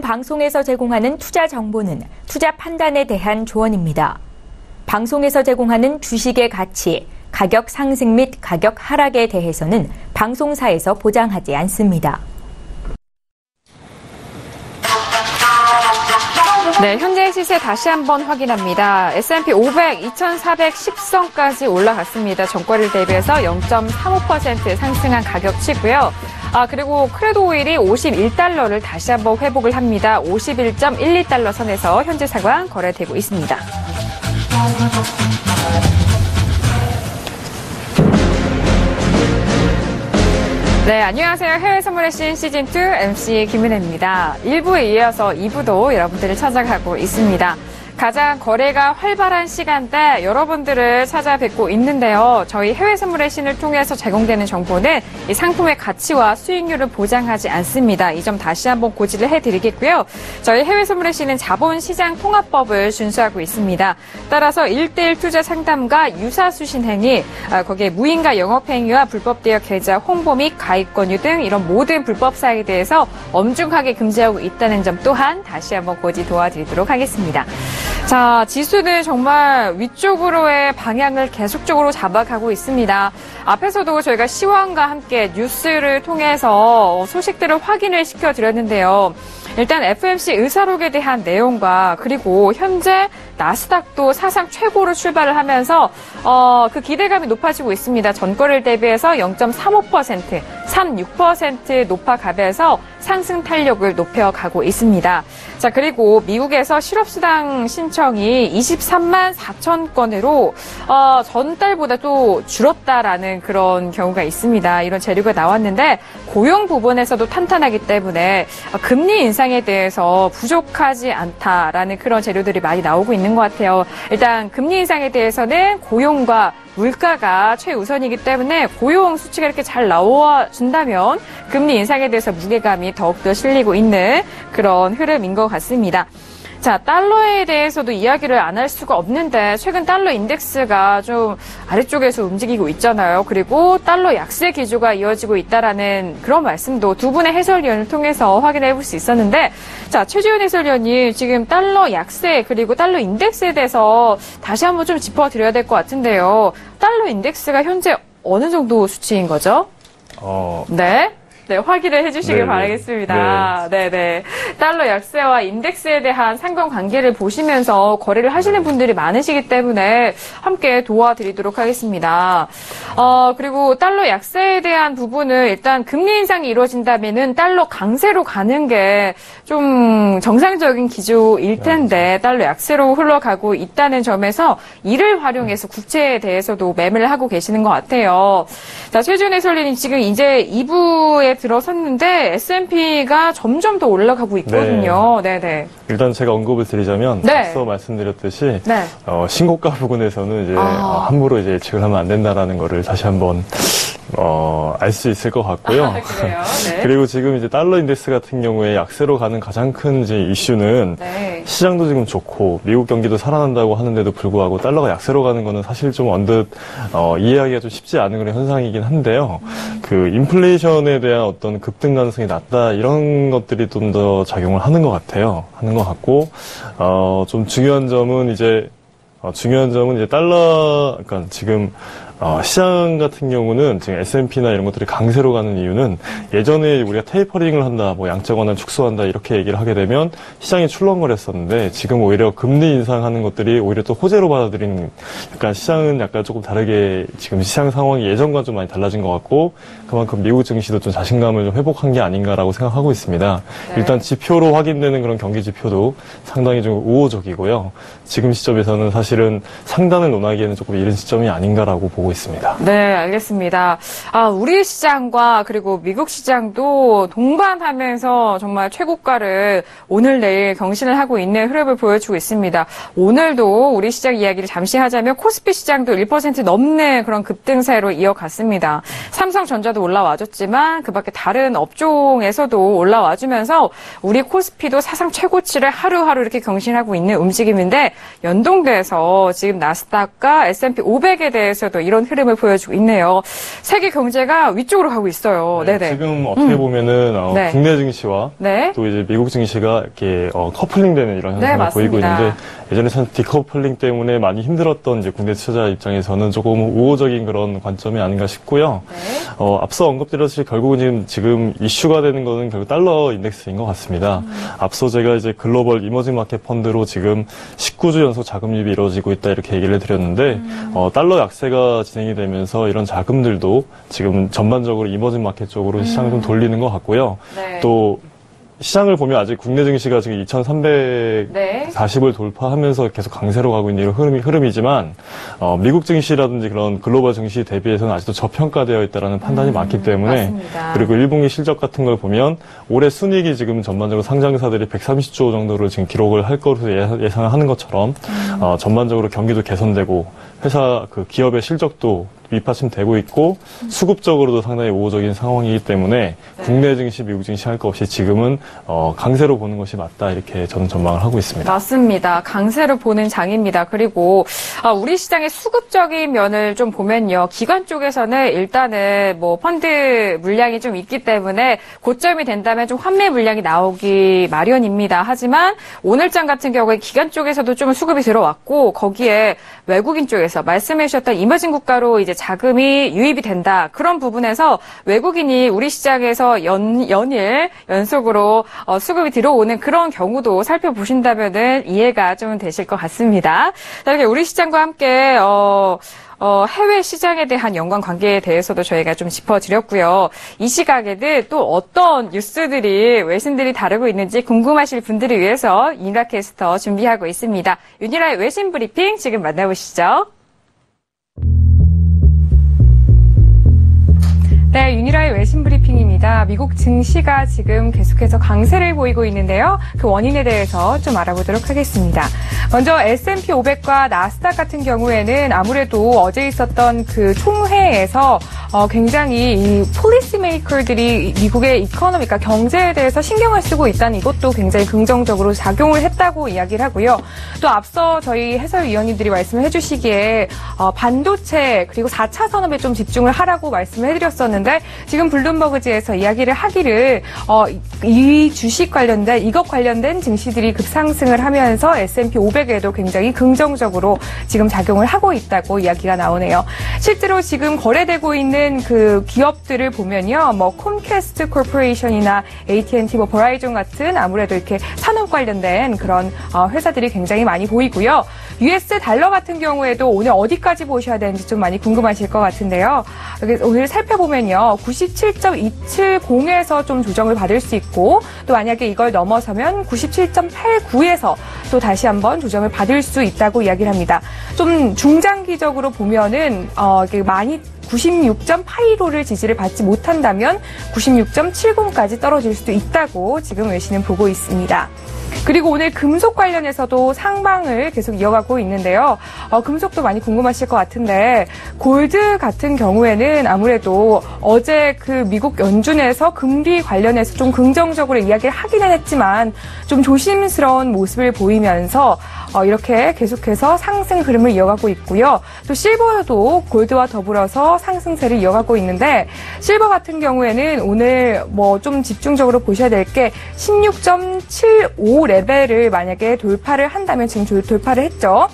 방송에서 제공하는 투자 정보는 투자 판단에 대한 조언입니다. 방송에서 제공하는 주식의 가치, 가격 상승 및 가격 하락에 대해서는 방송사에서 보장하지 않습니다. 네, 현재 시세 다시 한번 확인합니다. S&P 500 2,410선까지 올라갔습니다. 전거래일 대비해서 0.35% 상승한 가격치고요. 그리고 크루드 오일이 51달러를 다시 한번 회복을 합니다. 51.12달러 선에서 현재 상황 거래되고 있습니다. 네, 안녕하세요. 해외 선물의 신 시즌2 MC 김은혜입니다. 1부에 이어서 2부도 여러분들을 찾아가고 있습니다. 가장 거래가 활발한 시간대 여러분들을 찾아뵙고 있는데요. 저희 해외 선물의 신을 통해서 제공되는 정보는 이 상품의 가치와 수익률을 보장하지 않습니다. 이 점 다시 한번 고지를 해드리겠고요. 저희 해외 선물의 신은 자본시장 통합법을 준수하고 있습니다. 따라서 1:1 투자 상담과 유사수신 행위, 거기에 무인가 영업행위와 불법 대여 계좌 홍보 및 가입 권유 등 이런 모든 불법 사항에 대해서 엄중하게 금지하고 있다는 점 또한 다시 한번 고지 도와드리도록 하겠습니다. 자, 지수는 정말 위쪽으로의 방향을 계속적으로 잡아가고 있습니다. 앞에서도 저희가 시황과 함께 뉴스를 통해서 소식들을 확인을 시켜드렸는데요. 일단 FOMC 의사록에 대한 내용과 그리고 현재 나스닥도 사상 최고로 출발을 하면서 그 기대감이 높아지고 있습니다. 전거래일 대비해서 0.35%, 36% 높아가면서 상승 탄력을 높여가고 있습니다. 자, 그리고 미국에서 실업수당 신청이 23만 4천 건으로 전달보다 또 줄었다라는 그런 경우가 있습니다. 이런 재료가 나왔는데 고용 부분에서도 탄탄하기 때문에 금리 인상에 대해서 부족하지 않다라는 그런 재료들이 많이 나오고 있는 것 같아요. 일단 금리 인상에 대해서는 고용과 물가가 최우선이기 때문에 고용 수치가 이렇게 잘 나와준다면 금리 인상에 대해서 무게감이 더욱더 실리고 있는 그런 흐름인 것 같습니다. 자, 달러에 대해서도 이야기를 안 할 수가 없는데 최근 달러 인덱스가 좀 아래쪽에서 움직이고 있잖아요. 그리고 달러 약세 기조가 이어지고 있다라는 그런 말씀도 두 분의 해설위원을 통해서 확인해 볼 수 있었는데, 자, 최지훈 해설위원이 지금 달러 약세 그리고 달러 인덱스에 대해서 다시 한번 좀 짚어드려야 될 것 같은데요. 달러 인덱스가 현재 어느 정도 수치인 거죠? 네, 확인을 해주시길 네네. 바라겠습니다. 네네. 달러 약세와 인덱스에 대한 상관관계를 보시면서 거래를 하시는 분들이 많으시기 때문에 함께 도와드리도록 하겠습니다. 그리고 달러 약세에 대한 부분은 일단 금리 인상이 이루어진다면은 달러 강세로 가는 게 좀 정상적인 기조일 텐데 달러 약세로 흘러가고 있다는 점에서 이를 활용해서 국채에 대해서도 매매를 하고 계시는 것 같아요. 자, 최지훈 해설위원님 지금 이제 2부에 들어섰는데 S&P가 점점 더 올라가고 있거든요. 네네. 일단 제가 언급을 드리자면 앞서 말씀드렸듯이 신고가 부분에서는 이제 함부로 이제 예측을 하면 안 된다라는 거를 다시 한번 알 수 있을 것 같고요. 그래요? 네. 그리고 지금 이제 달러 인덱스 같은 경우에 약세로 가는 가장 큰 이제 이슈는 시장도 지금 좋고 미국 경기도 살아난다고 하는데도 불구하고 달러가 약세로 가는 거는 사실 좀 언뜻 이해하기가 좀 쉽지 않은 그런 현상이긴 한데요. 그 인플레이션에 대한 어떤 급등 가능성이 낮다 이런 것들이 좀 더 작용을 하는 것 같아요. 하는 것 같고 좀 중요한 점은 이제 달러, 그러니까 지금 시장 같은 경우는 지금 S&P나 이런 것들이 강세로 가는 이유는 예전에 우리가 테이퍼링을 한다, 뭐 양적 완화를 축소한다 이렇게 얘기를 하게 되면 시장이 출렁거렸었는데 지금 오히려 금리 인상하는 것들이 오히려 또 호재로 받아들이는 약간 시장은 약간 조금 다르게 지금 시장 상황이 예전과 좀 많이 달라진 것 같고 그만큼 미국 증시도 좀 자신감을 좀 회복한 게 아닌가라고 생각하고 있습니다. 일단 지표로 확인되는 그런 경기 지표도 상당히 좀 우호적이고요. 지금 시점에서는 사실은 상단을 논하기에는 조금 이른 시점이 아닌가라고 보고 있습니다. 네, 알겠습니다. 우리 시장과 그리고 미국 시장도 동반하면서 정말 최고가를 오늘 내일 경신을 하고 있는 흐름을 보여주고 있습니다. 오늘도 우리 시장 이야기를 잠시 하자면 코스피 시장도 1% 넘는 그런 급등세로 이어갔습니다. 삼성전자도 올라와줬지만 그밖에 다른 업종에서도 올라와주면서 우리 코스피도 사상 최고치를 하루하루 이렇게 경신하고 있는 움직임인데 연동돼서 지금 나스닥과 S&P 500에 대해서도 이런 그런 흐름을 보여주고 있네요. 세계 경제가 위쪽으로 가고 있어요. 네, 네네. 지금 어떻게 보면은 네. 국내 증시와 네. 또 이제 미국 증시가 이렇게 커플링되는 이런 네, 현상을 보이고 맞습니다. 있는데 예전에 디커플링 때문에 많이 힘들었던 이제 국내 투자자 입장에서는 조금 우호적인 그런 관점이 아닌가 싶고요. 네. 앞서 언급드렸듯이 결국은 지금 이슈가 되는 거는 결국 달러 인덱스인 것 같습니다. 앞서 제가 이제 글로벌 이머징 마켓 펀드로 지금 19주 연속 자금 유입이 이루어지고 있다 이렇게 얘기를 해드렸는데 달러 약세가 진행이 되면서 이런 자금들도 지금 전반적으로 이머징 마켓 쪽으로 시장을 좀 돌리는 것 같고요. 네. 또 시장을 보면 아직 국내 증시가 지금 2,340을 돌파하면서 계속 강세로 가고 있는 이런 흐름이지만 미국 증시라든지 그런 글로벌 증시 대비해서는 아직도 저평가되어 있다는 판단이 많기 때문에 맞습니다. 그리고 1분기 실적 같은 걸 보면 올해 순이익이 지금 전반적으로 상장사들이 130조 정도를 지금 기록을 할 것으로 예상을 하는 것처럼 전반적으로 경기도 개선되고 회사 그 기업의 실적도 윗받침되고 있고 수급적으로도 상당히 우호적인 상황이기 때문에 국내 증시, 미국 증시 할 것 없이 지금은 강세로 보는 것이 맞다 이렇게 저는 전망을 하고 있습니다. 맞습니다. 강세로 보는 장입니다. 그리고 우리 시장의 수급적인 면을 좀 보면요. 기관 쪽에서는 일단은 뭐 펀드 물량이 좀 있기 때문에 고점이 된다면 좀 환매 물량이 나오기 마련입니다. 하지만 오늘장 같은 경우에 기관 쪽에서도 좀 수급이 들어왔고 거기에 외국인 쪽에서 말씀해 주셨던 이머징 국가로 이제 자금이 유입이 된다. 그런 부분에서 외국인이 우리 시장에서 연일 연속으로 수급이 들어오는 그런 경우도 살펴보신다면은 이해가 좀 되실 것 같습니다. 자, 이렇게 우리 시장과 함께 해외 시장에 대한 연관 관계에 대해서도 저희가 좀 짚어드렸고요. 이 시각에는 또 어떤 뉴스들이 외신들이 다루고 있는지 궁금하실 분들을 위해서 윤희라 캐스터 준비하고 있습니다. 윤희라의 외신 브리핑 지금 만나보시죠. 네, 윤희라의 외신 브리핑입니다. 미국 증시가 지금 계속해서 강세를 보이고 있는데요. 그 원인에 대해서 좀 알아보도록 하겠습니다. 먼저 S&P 500과 나스닥 같은 경우에는 아무래도 어제 있었던 그 총회에서 굉장히 이 폴리시 메이커들이 미국의 이코노미, 그러니까 경제에 대해서 신경을 쓰고 있다는 이것도 굉장히 긍정적으로 작용을 했다고 이야기를 하고요. 또 앞서 저희 해설위원님들이 말씀을 해주시기에 반도체 그리고 4차 산업에 좀 집중을 하라고 말씀을 해드렸었는데 지금 블룸버그지에서 이야기를 하기를 이 주식 관련된 이것 관련된 증시들이 급상승을 하면서 S&P 500에도 굉장히 긍정적으로 지금 작용을 하고 있다고 이야기가 나오네요. 실제로 지금 거래되고 있는 그 기업들을 보면요, 뭐 콤캐스트 코퍼레이션이나 AT&T, 뭐 버라이즌 같은 아무래도 이렇게 산업 관련된 그런 회사들이 굉장히 많이 보이고요. US 달러 같은 경우에도 오늘 어디까지 보셔야 되는지 좀 많이 궁금하실 것 같은데요. 오늘 살펴보면요, 97.270에서 좀 조정을 받을 수 있고 또 만약에 이걸 넘어서면 97.89에서 또 다시 한번 조정을 받을 수 있다고 이야기를 합니다. 좀 중장기적으로 보면은 많이 96.85를 지지를 받지 못한다면 96.70까지 떨어질 수도 있다고 지금 외신은 보고 있습니다. 그리고 오늘 금속 관련해서도 상방을 계속 이어가고 있는데요. 금속도 많이 궁금하실 것 같은데 골드 같은 경우에는 아무래도 어제 그 미국 연준에서 금리 관련해서 좀 긍정적으로 이야기를 하기는 했지만 좀 조심스러운 모습을 보이면서 이렇게 계속해서 상승 흐름을 이어가고 있고요. 또 실버도 골드와 더불어서 상승세를 이어가고 있는데 실버 같은 경우에는 오늘 뭐 좀 집중적으로 보셔야 될 게 16.75 레벨을 만약에 돌파를 한다면 지금 돌파를 했죠.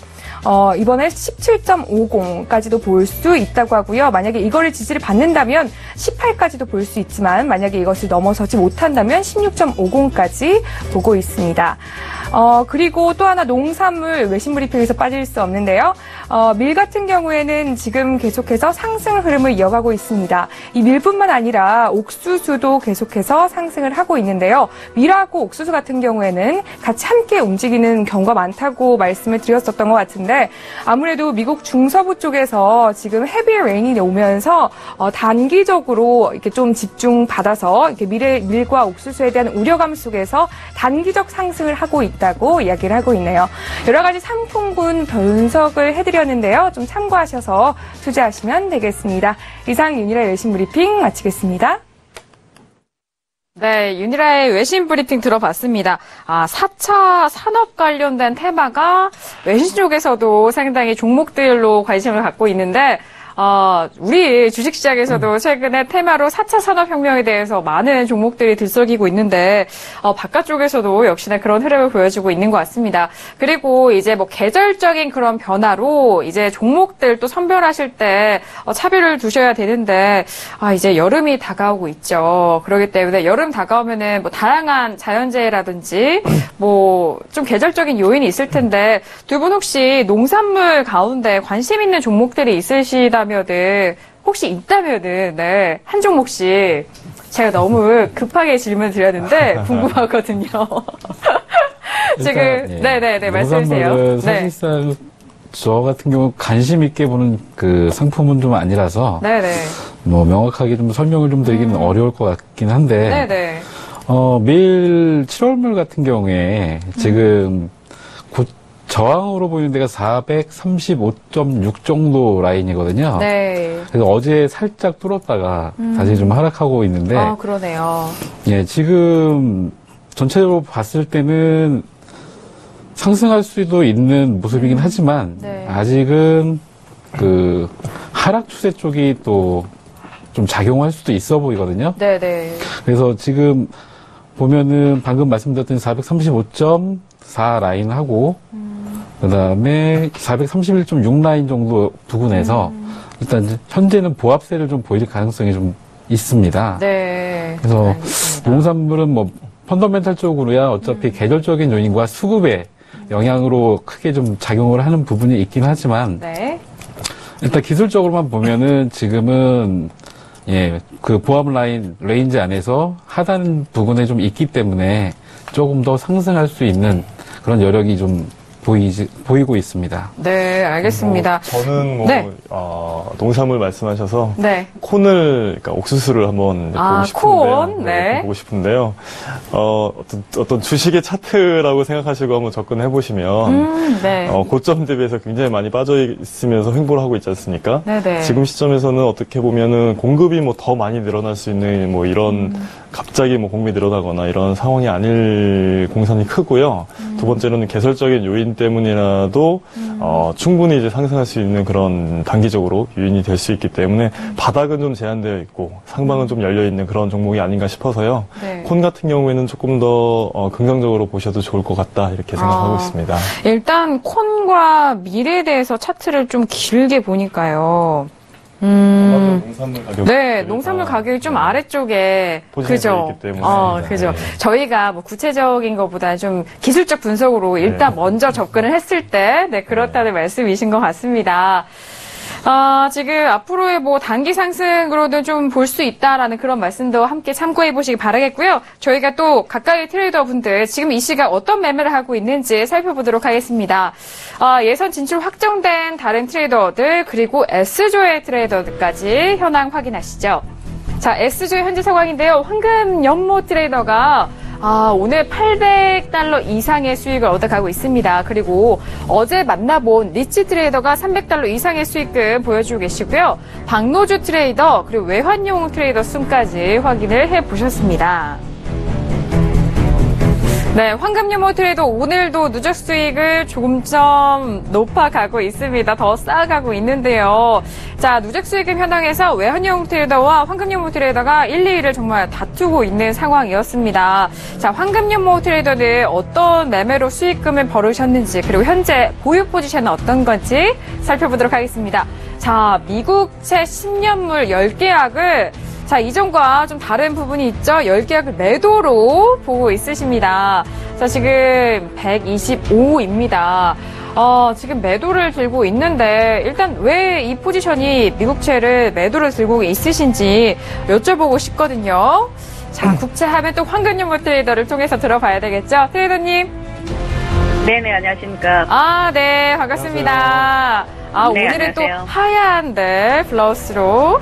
이번에 17.50까지도 볼 수 있다고 하고요. 만약에 이거를 지지를 받는다면 18까지도 볼 수 있지만 만약에 이것을 넘어서지 못한다면 16.50까지 보고 있습니다. 그리고 또 하나 농산물 외신 브리핑에서 빠질 수 없는데요. 밀 같은 경우에는 지금 계속해서 상승 흐름을 이어가고 있습니다. 이 밀뿐만 아니라 옥수수도 계속해서 상승을 하고 있는데요. 밀하고 옥수수 같은 경우에는 같이 함께 움직이는 경우가 많다고 말씀을 드렸었던 것 같은데 아무래도 미국 중서부 쪽에서 지금 헤비 레인이 오면서 단기적으로 이렇게 좀 집중받아서 이렇게 밀과 옥수수에 대한 우려감 속에서 단기적 상승을 하고 있다고 이야기를 하고 있네요. 여러 가지 상품군 분석을 해드렸는데요. 좀 참고하셔서 투자하시면 되겠습니다. 이상 윤희라의 외신 브리핑 마치겠습니다. 네, 윤희라의 외신 브리핑 들어봤습니다. 4차 산업 관련된 테마가 외신 쪽에서도 상당히 종목들로 관심을 갖고 있는데 우리 주식시장에서도 최근에 테마로 4차 산업혁명에 대해서 많은 종목들이 들썩이고 있는데, 바깥쪽에서도 역시나 그런 흐름을 보여주고 있는 것 같습니다. 그리고 이제 뭐 계절적인 그런 변화로 이제 종목들 또 선별하실 때 차별을 두셔야 되는데, 이제 여름이 다가오고 있죠. 그렇기 때문에 여름 다가오면은 뭐 다양한 자연재해라든지 뭐 좀 계절적인 요인이 있을 텐데, 두 분 혹시 농산물 가운데 관심 있는 종목들이 있으시다면은, 혹시 있다면은, 네, 한 종목씩 제가 너무 급하게 질문 드렸는데 궁금하거든요. 지금 네네네 말씀해주세요. 농산물은 사실상 저 같은 경우 관심 있게 보는 그 상품은 좀 아니라서 네네. 뭐 명확하게 좀 설명을 좀 드리기는 어려울 것 같긴 한데 네네. 매일 7월물 같은 경우에 지금 저항으로 보이는 데가 435.6 정도 라인이거든요. 네. 그래서 어제 살짝 뚫었다가 다시 좀 하락하고 있는데. 그러네요. 예, 지금 전체적으로 봤을 때는 상승할 수도 있는 모습이긴 하지만 네. 아직은 그 하락 추세 쪽이 또 좀 작용할 수도 있어 보이거든요. 네네. 그래서 지금 보면은 방금 말씀드렸던 435.4 라인하고 그다음에 431.6 라인 정도 부근에서 일단 현재는 보합세를 좀 보일 가능성이 좀 있습니다. 네. 그래서 알겠습니다. 농산물은 뭐 펀더멘탈적으로야 어차피 계절적인 요인과 수급의 영향으로 크게 좀 작용을 하는 부분이 있긴 하지만 네. 일단 기술적으로만 보면은 지금은 그 보합 라인 레인지 안에서 하단 부근에 좀 있기 때문에 조금 더 상승할 수 있는 그런 여력이 좀 보이고 있습니다. 네, 알겠습니다. 저는 네. 농산물 말씀하셔서 네. 그러니까 옥수수를 한번 보고 싶은데요. 콘, 네. 보고 싶은데요. 어떤 주식의 차트라고 생각하시고 한번 접근해 보시면 네. 고점 대비해서 굉장히 많이 빠져 있으면서 횡보를 하고 있지 않습니까? 네네. 지금 시점에서는 어떻게 보면은 공급이 뭐 더 많이 늘어날 수 있는 뭐 이런 갑자기 뭐 공급이 늘어나거나 이런 상황이 아닐 공산이 크고요. 두 번째로는 개설적인 요인 때문이라도 충분히 이제 상승할 수 있는 그런 단기적으로 요인이 될 수 있기 때문에 바닥은 좀 제한되어 있고 상방은 좀 열려 있는 그런 종목이 아닌가 싶어서요. 네. 콘 같은 경우에는 조금 더 긍정적으로 보셔도 좋을 것 같다 이렇게 생각하고 있습니다. 일단 콘과 밀에 대해서 차트를 좀 길게 보니까요. 농산물 가격 네, 농산물 가격이 좀 아래쪽에 포진되어 있기 때문에. 그죠. 네. 저희가 뭐 구체적인 것보다 좀 기술적 분석으로 일단 먼저 접근을 했을 때, 그렇다는 말씀이신 것 같습니다. 지금 앞으로의 뭐 단기 상승으로도 좀 볼 수 있다라는 그런 말씀도 함께 참고해 보시기 바라겠고요. 저희가 또 가까이 트레이더 분들 지금 이 시각 어떤 매매를 하고 있는지 살펴보도록 하겠습니다. 예선 진출 확정된 다른 트레이더들 그리고 S조의 트레이더들까지 현황 확인하시죠. 자, S조의 현재 상황인데요. 황금 연모 트레이더가 오늘 $800 이상의 수익을 얻어가고 있습니다. 그리고 어제 만나본 리치 트레이더가 $300 이상의 수익을 보여주고 계시고요. 박노주 트레이더 그리고 외환용 트레이더 순까지 확인을 해보셨습니다. 네, 황금연모 트레이더 오늘도 누적 수익을 조금 좀 높아가고 있습니다. 더 쌓아가고 있는데요. 자, 누적 수익금 현황에서 외환용 트레이더와 황금연모 트레이더가 1, 2위를 정말 다투고 있는 상황이었습니다. 자, 황금연모 트레이더는 어떤 매매로 수익금을 벌으셨는지 그리고 현재 보유 포지션은 어떤 건지 살펴보도록 하겠습니다. 자, 미국채 10년물 10계약을 자, 이전과 좀 다른 부분이 있죠. 10계약을 매도로 보고 있으십니다. 자, 지금 125입니다. 지금 매도를 들고 있는데 일단 왜 이 포지션이 미국채를 매도를 들고 있으신지 여쭤보고 싶거든요. 자, 국채 하면 또 황금연모 트레이더를 통해서 들어봐야 되겠죠. 트레이더님. 네네, 안녕하십니까. 네, 반갑습니다. 네, 오늘은 안녕하세요. 또 하얀데 블라우스로.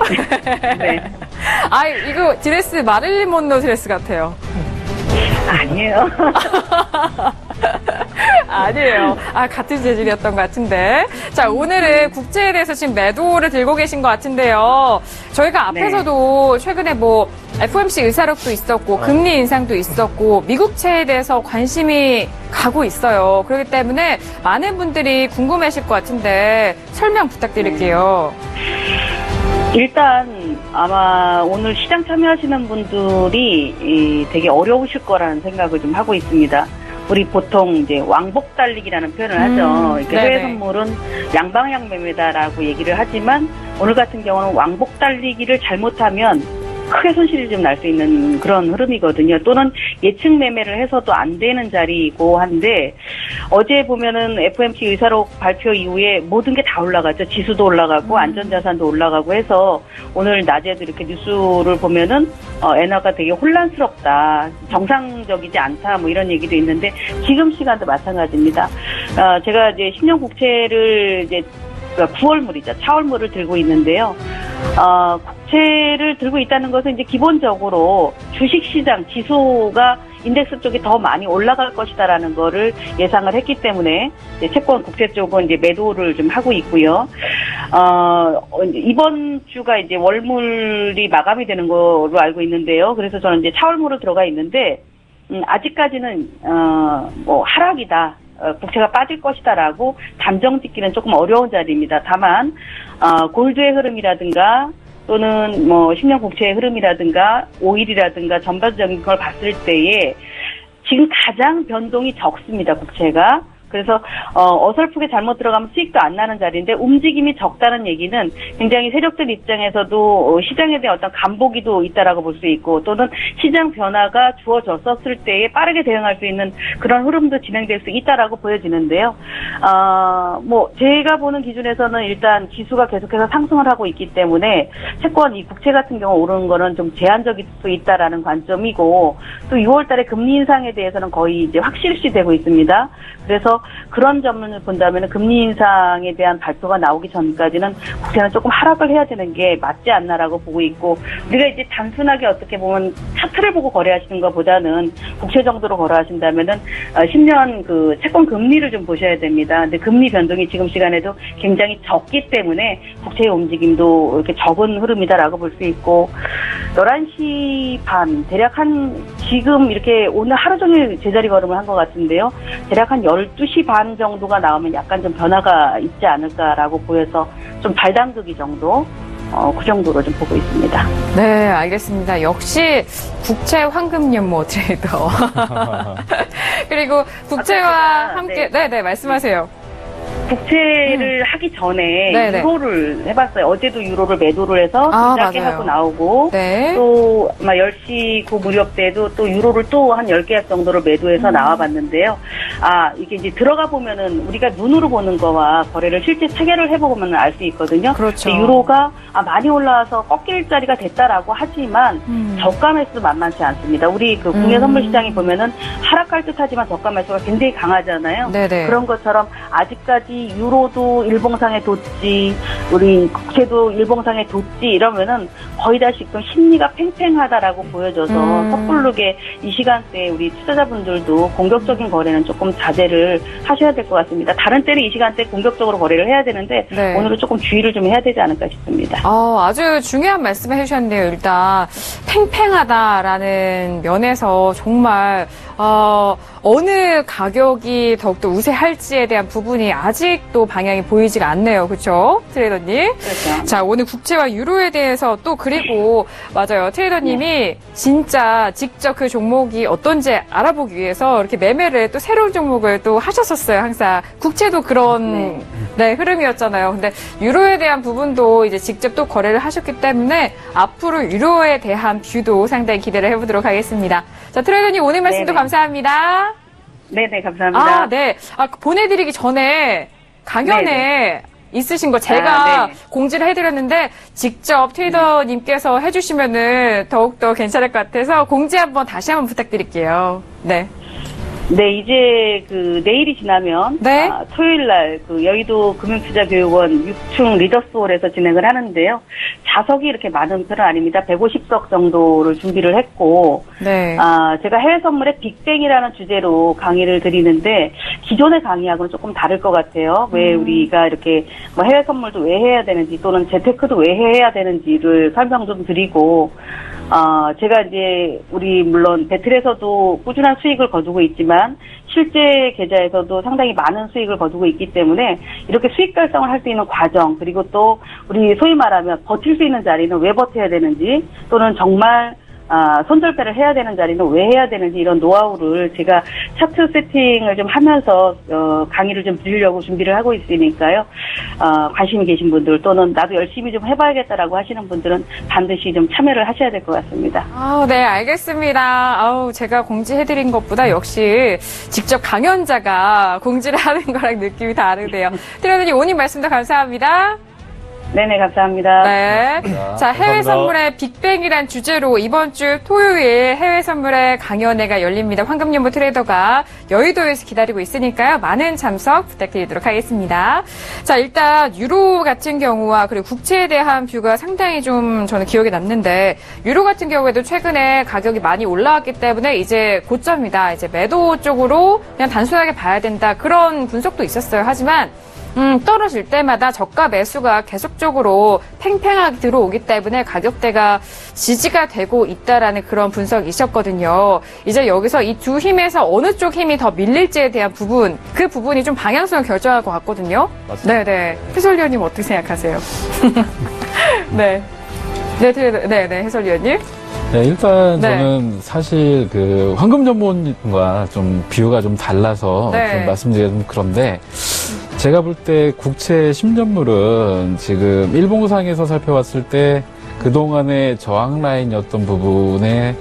네. 이거 드레스 마릴린 먼로 드레스 같아요. 아니에요. 아니에요. 같은 재질이었던 것 같은데. 자, 오늘은 국채에 대해서 지금 매도를 들고 계신 것 같은데요. 저희가 앞에서도 최근에 뭐 FOMC 의사록도 있었고 금리 인상도 있었고 미국채에 대해서 관심이 가고 있어요. 그렇기 때문에 많은 분들이 궁금해하실 것 같은데 설명 부탁드릴게요. 일단 아마 오늘 시장 참여하시는 분들이 되게 어려우실 거라는 생각을 좀 하고 있습니다. 우리 보통 이제 왕복 달리기라는 표현을 하죠. 그러니까 해외 선물은 양방향 매매다라고 얘기를 하지만 오늘 같은 경우는 왕복 달리기를 잘못하면 크게 손실이 좀 날 수 있는 그런 흐름이거든요. 또는 예측 매매를 해서도 안 되는 자리이고 한데 어제 보면은 FOMC 의사록 발표 이후에 모든 게 다 올라가죠. 지수도 올라가고 안전자산도 올라가고 해서 오늘 낮에도 이렇게 뉴스를 보면은 엔화가 되게 혼란스럽다. 정상적이지 않다. 뭐 이런 얘기도 있는데 지금 시간도 마찬가지입니다. 제가 이제 10년 국채를 이제 9월물이죠. 차월물을 들고 있는데요. 국채를 들고 있다는 것은 이제 기본적으로 주식시장 지수가 인덱스 쪽이 더 많이 올라갈 것이다라는 거를 예상을 했기 때문에 이제 채권 국채 쪽은 이제 매도를 좀 하고 있고요. 이번 주가 이제 월물이 마감이 되는 거로 알고 있는데요. 그래서 저는 이제 차월물로 들어가 있는데 아직까지는 뭐 하락이다. 국채가 빠질 것이다라고 단정 짓기는 조금 어려운 자리입니다. 다만 골드의 흐름이라든가 또는 뭐 10년 국채의 흐름이라든가 오일이라든가 전반적인 걸 봤을 때에 지금 가장 변동이 적습니다. 국채가. 그래서 어설프게 잘못 들어가면 수익도 안 나는 자리인데 움직임이 적다는 얘기는 굉장히 세력들 입장에서도 시장에 대한 어떤 간보기도 있다라고 볼 수 있고 또는 시장 변화가 주어졌었을 때에 빠르게 대응할 수 있는 그런 흐름도 진행될 수 있다라고 보여지는데요. 뭐 제가 보는 기준에서는 일단 지수가 계속해서 상승을 하고 있기 때문에 채권 이 국채 같은 경우 오르는 거는 좀 제한적일 수 있다라는 관점이고 또 6월달에 금리 인상에 대해서는 거의 이제 확실시되고 있습니다. 그래서 그런 점을 본다면 금리 인상에 대한 발표가 나오기 전까지는 국채는 조금 하락을 해야 되는 게 맞지 않나라고 보고 있고 우리가 이제 단순하게 어떻게 보면 차트를 보고 거래하시는 것보다는 국채 정도로 거래하신다면은 10년 그 채권 금리를 좀 보셔야 됩니다. 근데 금리 변동이 지금 시간에도 굉장히 적기 때문에 국채의 움직임도 이렇게 적은 흐름이다라고 볼 수 있고 11시 반 대략 한 지금 이렇게 오늘 하루 종일 제자리 걸음을 한 것 같은데요. 대략 한 12시 반 정도가 나오면 약간 좀 변화가 있지 않을까라고 보여서 좀 발당극이 정도 그 정도로 좀 보고 있습니다. 네, 알겠습니다. 역시 국채 황금연모 트레이더. 그리고 국채와 함께 네, 말씀하세요. 국채를 하기 전에 네네. 유로를 해봤어요. 어제도 유로를 매도를 해서 짧게 하고 나오고 네. 또 아마 10시 그 무렵 때도 또 유로를 또 한 10개 정도를 매도해서 나와봤는데요. 이게 이제 들어가 보면은 우리가 눈으로 보는 거와 거래를 실제 체결을 해보면 알 수 있거든요. 그렇죠. 유로가 많이 올라와서 꺾일 자리가 됐다라고 하지만 저가 매수 만만치 않습니다. 우리 그 국내 선물 시장에 보면은 하락할 듯하지만 저가 매수가 굉장히 강하잖아요. 네네. 그런 것처럼 아직까지 유로도 일봉상에 뒀지, 우리 국채도 일봉상에 뒀지 이러면은 거의 다 지금 심리가 팽팽하다라고 보여져서 섣부르게 이 시간대에 우리 투자자분들도 공격적인 거래는 조금 자제를 하셔야 될 것 같습니다. 다른 때는 이 시간대 공격적으로 거래를 해야 되는데 네. 오늘은 조금 주의를 좀 해야 되지 않을까 싶습니다. 아주 중요한 말씀을 해주셨는데요. 일단 팽팽하다라는 면에서 정말 어느 가격이 더욱더 우세할지에 대한 부분이 아직도 방향이 보이지가 않네요. 그렇죠? 트레이더님. 그렇죠. 자, 오늘 국채와 유로에 대해서 또 그리고 맞아요. 트레이더님이 진짜 직접 그 종목이 어떤지 알아보기 위해서 이렇게 매매를 또 새로운 종목을 또 하셨었어요. 항상 국채도 그런 흐름이었잖아요. 근데 유로에 대한 부분도 이제 직접 또 거래를 하셨기 때문에 앞으로 유로에 대한 뷰도 상당히 기대를 해보도록 하겠습니다. 자, 트레이더님 오늘 말씀도 네네. 감사합니다. 네네, 감사합니다. 네. 보내드리기 전에 강연에 네네. 있으신 거 제가 네. 공지를 해드렸는데 직접 트레이더님께서 해주시면은 더욱더 괜찮을 것 같아서 공지 한번 다시 한번 부탁드릴게요. 네. 네, 이제 그 내일이 지나면 네. 토요일 날 그 여의도 금융투자교육원 6층 리더스홀에서 진행을 하는데요. 좌석이 이렇게 많은 편은 아닙니다. 150석 정도를 준비를 했고 네. 제가 해외 선물의 빅뱅이라는 주제로 강의를 드리는데 기존의 강의하고는 조금 다를 것 같아요. 왜 우리가 이렇게 뭐 해외 선물도 왜 해야 되는지 또는 재테크도 왜 해야 되는지를 설명 좀 드리고 제가 이제 우리 물론 배틀에서도 꾸준한 수익을 거두고 있지만 있지만 실제 계좌에서도 상당히 많은 수익을 거두고 있기 때문에 이렇게 수익 달성을 할 수 있는 과정, 그리고 또 우리 소위 말하면 버틸 수 있는 자리는 왜 버텨야 되는지, 또는 정말 손절배를 해야 되는 자리는 왜 해야 되는지, 이런 노하우를 제가 차트 세팅을 좀 하면서 강의를 좀 드리려고 준비를 하고 있으니까요. 관심이 계신 분들, 또는 나도 열심히 좀 해봐야겠다라고 하시는 분들은 반드시 좀 참여를 하셔야 될 것 같습니다. 네, 알겠습니다. 제가 공지해드린 것보다 역시 직접 강연자가 공지를 하는 거랑 느낌이 다르네요. 트레이더님 오늘 말씀도 감사합니다. 네네, 감사합니다. 네. 자, 해외 선물의 빅뱅이란 주제로 이번 주 토요일 해외 선물의 강연회가 열립니다. 황금연보 트레이더가 여의도에서 기다리고 있으니까요. 많은 참석 부탁드리도록 하겠습니다. 자, 일단 유로 같은 경우와 그리고 국채에 대한 뷰가 상당히 좀 저는 기억에 남는데, 유로 같은 경우에도 최근에 가격이 많이 올라왔기 때문에 이제 고점이다, 이제 매도 쪽으로 그냥 단순하게 봐야 된다, 그런 분석도 있었어요. 하지만 떨어질 때마다 저가 매수가 계속적으로 팽팽하게 들어오기 때문에 가격대가 지지가 되고 있다라는 그런 분석이 있었거든요. 이제 여기서 이 두 힘에서 어느 쪽 힘이 더 밀릴지에 대한 부분, 그 부분이 좀 방향성을 결정할 것 같거든요. 맞습니다. 네네. 해설위원님 어떻게 생각하세요? 네. 네, 해설위원님. 네, 일단 네. 저는 사실 그 황금전문과 좀 비유가 좀 달라서 네. 좀 말씀드리기 좀 그런데, 제가 볼 때 국채 10년물은 지금 일봉상에서 살펴봤을 때 그동안의 저항 라인이었던 부분에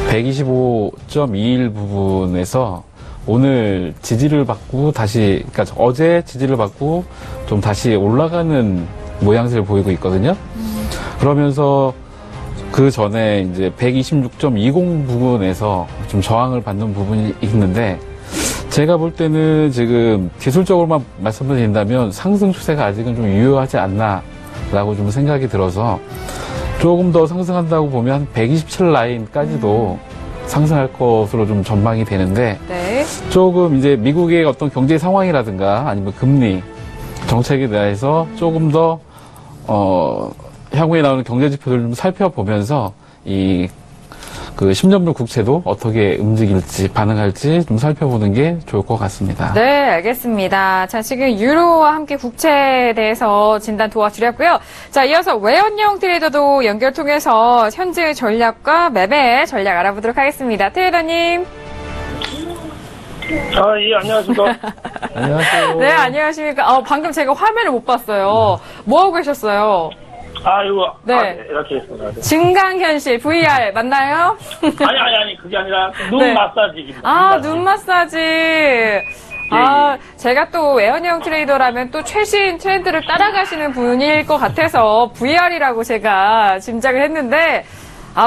125.21 부분에서 오늘 지지를 받고 다시, 그러니까 어제 지지를 받고 좀 다시 올라가는 모양새를 보이고 있거든요. 그러면서 그 전에 이제 126.20 부분에서 좀 저항을 받는 부분이 있는데, 제가 볼 때는 지금 기술적으로만 말씀을 드린다면 상승 추세가 아직은 좀 유효하지 않나라고 좀 생각이 들어서, 조금 더 상승한다고 보면 127 라인까지도 상승할 것으로 좀 전망이 되는데, 네. 조금 이제 미국의 어떤 경제 상황이라든가 아니면 금리 정책에 대해서 조금 더 향후에 나오는 경제 지표들을 좀 살펴보면서 그 10년물 국채도 어떻게 움직일지, 반응할지 좀 살펴보는 게 좋을 것 같습니다. 네, 알겠습니다. 자, 지금 유로와 함께 국채에 대해서 진단 도와드렸고요. 자, 이어서 외연형 트레이더도 연결 통해서 현재 전략과 매매 전략 알아보도록 하겠습니다. 트레이더님. 예, 안녕하십니까. 안녕하세요. 네, 안녕하십니까. 방금 제가 화면을 못 봤어요. 뭐 하고 계셨어요? 이거. 네. 이렇게 했습니다. 네. 증강현실, VR 맞나요? 아니, 그게 아니라 눈 네. 마사지입니다. 눈 마사지. 제가 또 외연형 트레이더라면 또 최신 트렌드를 따라가시는 분일 것 같아서 VR이라고 제가 짐작을 했는데,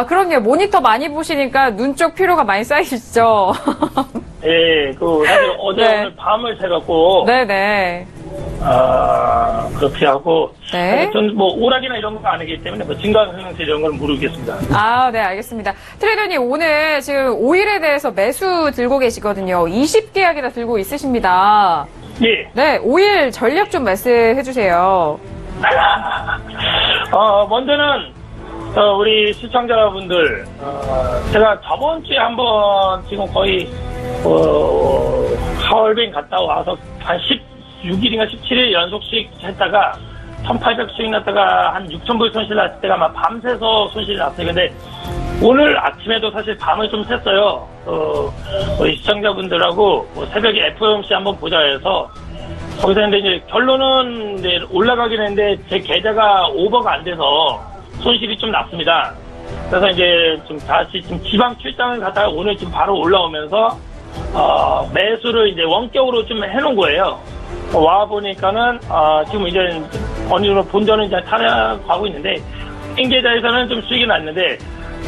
그럼요. 모니터 많이 보시니까 눈 쪽 피로가 많이 쌓이시죠? 예, 사실 어제 네. 오늘 밤을 새갖고. 네네. 그렇게 하고. 네. 전 오락이나 이런 거 아니기 때문에 증강현실 이런 건 모르겠습니다. 네, 알겠습니다. 트레이더님, 오늘 지금 오일에 대해서 매수 들고 계시거든요. 20계약이나 들고 있으십니다. 예. 네, 오일 전략 좀 말씀해 주세요. 먼저는, 우리 시청자분들, 제가 저번 주에 한번 지금 거의, 하얼빈 갔다 와서 한 16일인가 17일 연속씩 했다가 1,800수익 났다가 한 6,000불 손실 났을 때가 막 밤새서 손실이 났어요. 근데 오늘 아침에도 사실 밤을 좀 샜어요. 우리 시청자분들하고 새벽에 FOMC 한번 보자 해서 거기서 이제 결론은 이제 올라가긴 했는데 제 계좌가 오버가 안 돼서 손실이 좀 났습니다. 그래서 이제 좀 다시 지금 지방 출장을 갔다가 오늘 지금 바로 올라오면서 매수를 이제 원격으로 좀 해놓은 거예요. 와 보니까는 지금 이제 어느 정도 본전은 이제 타락하고 있는데 인계좌에서는 좀 수익이 났는데,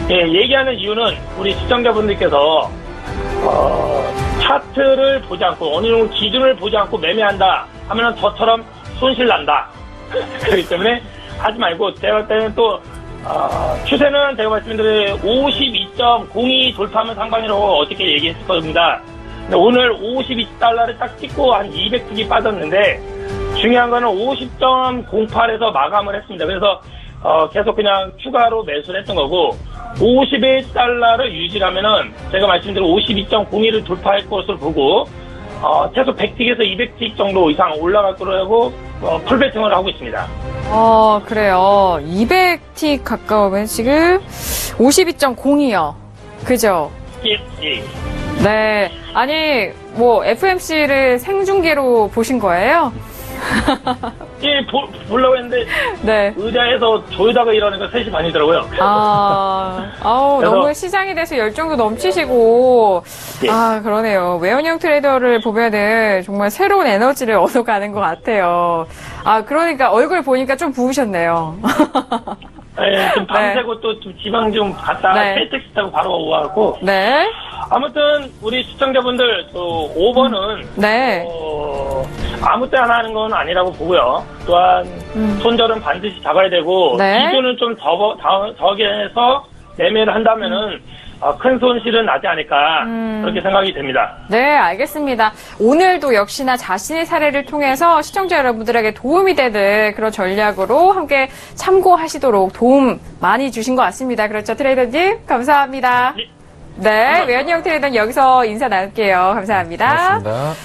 얘기하는 이유는 우리 시청자분들께서 차트를 보지 않고 어느 정도 기준을 보지 않고 매매한다 하면은 저처럼 손실 난다. 그렇기 때문에 하지 말고, 제가 볼 때는 또 추세는 제가 말씀드린 52.02 돌파하면 상방이라고 어저께 얘기했을 겁니다. 근데 오늘 52달러를 딱 찍고 한 200틱이 빠졌는데, 중요한 거는 50.08에서 마감을 했습니다. 그래서 계속 그냥 추가로 매수를 했던 거고, 51달러를 유지하면은 제가 말씀드린 52.02를 돌파할 것으로 보고 최소 100틱에서 200틱 정도 이상 올라갈 거라고 풀베팅을 하고 있습니다. 그래요. 200틱 가까우면 지금 52.02요. 그죠? 예. 네. 아니, 뭐, FMC를 생중계로 보신 거예요? 예, 보려고 했는데, 네. 의자에서 조이다가 일어나니까 3시 반이더라고요. 너무 시장에 대해서 열정도 넘치시고, 예. 그러네요. 외연형 트레이더를 보면은 정말 새로운 에너지를 얻어가는 것 같아요. 그러니까 얼굴 보니까 좀 부으셨네요. 예, 좀 밤새고 또 지방 좀 갔다, KTX 타고 바로 와갖고. 네. 아무튼, 우리 시청자분들, 5번은, 네. 아무 때 하나 하는 건 아니라고 보고요. 또한, 손절은 반드시 잡아야 되고, 네. 기준은 좀 저기해서 매매를 한다면은, 큰 손실은 나지 않을까, 그렇게 생각이 됩니다. 네, 알겠습니다. 오늘도 역시나 자신의 사례를 통해서 시청자 여러분들에게 도움이 되는 그런 전략으로 함께 참고하시도록 도움 많이 주신 것 같습니다. 그렇죠, 트레이더님? 감사합니다. 네, 외환형 트레이더는 여기서 인사 나눌게요. 감사합니다.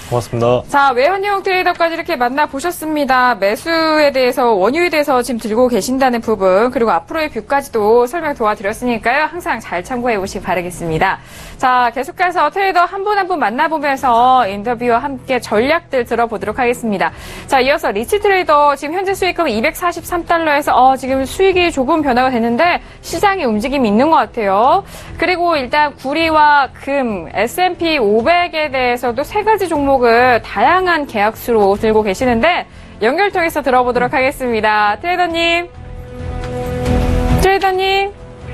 고맙습니다. 자, 외환형 트레이더까지 이렇게 만나보셨습니다. 매수에 대해서, 원유에 대해서 지금 들고 계신다는 부분, 그리고 앞으로의 뷰까지도 설명 도와드렸으니까요. 항상 잘 참고해 보시기 바라겠습니다. 자, 계속해서 트레이더 한 분 한 분 만나보면서 인터뷰와 함께 전략들 들어보도록 하겠습니다. 자, 이어서 리치 트레이더 지금 현재 수익금은 243달러에서 지금 수익이 조금 변화가 됐는데 시장의 움직임이 있는 것 같아요. 그리고 일단 구리와 금, S&P 500에 대해서도 세 가지 종목을 다양한 계약수로 들고 계시는데 연결 통해서 들어보도록 하겠습니다. 트레이더님.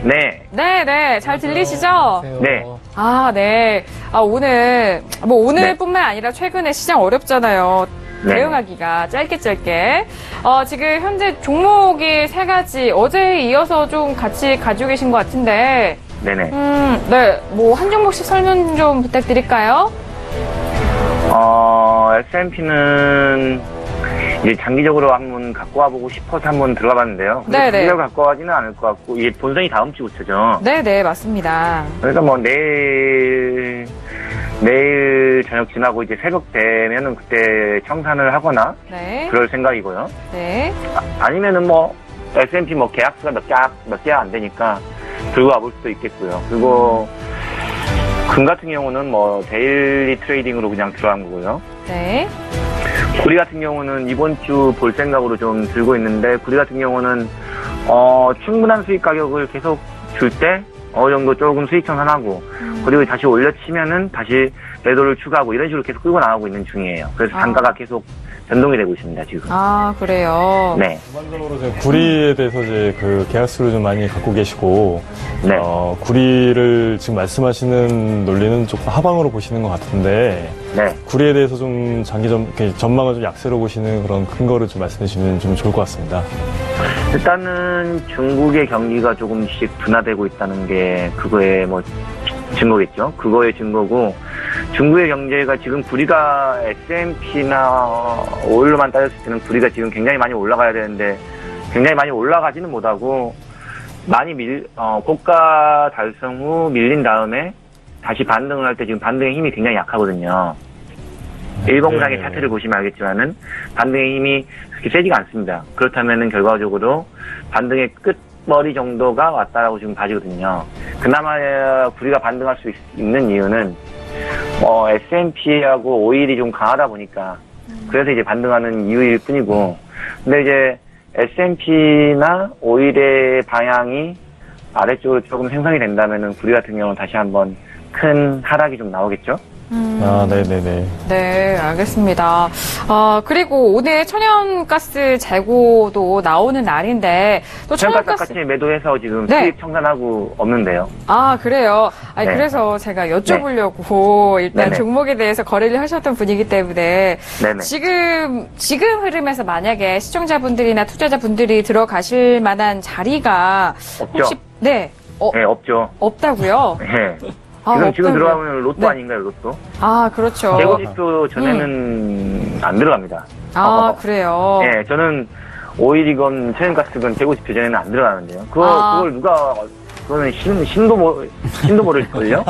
네. 네. 잘 들리시죠? 네. 네. 오늘뿐만 아니라 최근에 시장 어렵잖아요. 네. 대응하기가 짧게. 지금 현재 종목이 세 가지 어제에 이어서 좀 같이 가지고 계신 것 같은데. 네네. 네. 한 종목씩 설명 좀 부탁드릴까요? S&P는 이제 장기적으로 한번 갖고 와보고 싶어서 한번 들어가 봤는데요. 네네. 장기적으로 갖고 와지는 않을 것 같고, 이게 본선이 다음 주 부터죠. 네네, 맞습니다. 그래서 내일 저녁 지나고 이제 새벽 되면은 그때 청산을 하거나, 네. 그럴 생각이고요. 네. 아니면은 S&P 계약수가 몇 개가 안 되니까 들고 와볼 수도 있겠고요. 그리고 금 같은 경우는 데일리 트레이딩으로 그냥 들어간 거고요. 네. 구리 같은 경우는 이번 주 볼 생각으로 좀 들고 있는데, 구리 같은 경우는 충분한 수익 가격을 계속 줄 때 어느 정도 조금 수익 청산하고, 그리고 다시 올려치면은 다시 매도를 추가하고 이런 식으로 계속 끌고 나가고 있는 중이에요. 그래서 단가가 계속 변동이 되고 있습니다, 지금. 그래요? 네. 전반적으로 구리에 대해서 이제 그 계약수를 좀 많이 갖고 계시고, 네. 구리를 지금 말씀하시는 논리는 조금 하방으로 보시는 것 같은데, 네. 구리에 대해서 좀 전망을 좀 약세로 보시는 그런 근거를 좀 말씀해 주시면 좀 좋을 것 같습니다. 일단은 중국의 경기가 조금씩 둔화되고 있다는 게 그거의 증거겠죠. 그거의 증거고, 중국의 경제가 지금 구리가 S&P나 오일로만 따졌을 때는 구리가 지금 굉장히 많이 올라가야 되는데 굉장히 많이 올라가지는 못하고 많이 고가 달성 후 밀린 다음에 다시 반등을 할 때 지금 반등의 힘이 굉장히 약하거든요. 일봉상의 차트를 보시면 알겠지만은 반등의 힘이 그렇게 세지가 않습니다. 그렇다면은 결과적으로 반등의 끝머리 정도가 왔다라고 지금 봐지거든요. 그나마 구리가 반등할 수 있는 이유는 S&P하고 오일이 좀 강하다 보니까 그래서 이제 반등하는 이유일 뿐이고, 근데 이제 S&P나 오일의 방향이 아래쪽으로 조금 생성이 된다면은 구리 같은 경우는 다시 한번 큰 하락이 좀 나오겠죠. 네네네. 네, 알겠습니다. 그리고 오늘 천연가스 재고도 나오는 날인데, 또 천연가스 같이 매도해서 지금 수익 청산하고 없는데요. 그래요. 네. 그래서 제가 여쭤보려고 일단 네네. 종목에 대해서 거래를 하셨던 분이기 때문에, 네네. 지금 흐름에서 만약에 시청자분들이나 투자자분들이 들어가실 만한 자리가 없죠. 혹시, 네, 없죠. 없다고요? 네. 지금 없다고요? 들어가면 로또 네. 아닌가요, 로또? 그렇죠. 재고지표 전에는 안 들어갑니다. 그래요? 네, 저는 오일이건 천연가스건 재고지표 전에는 안 들어가는데요. 그걸 누가 그거는 신도 모를걸요?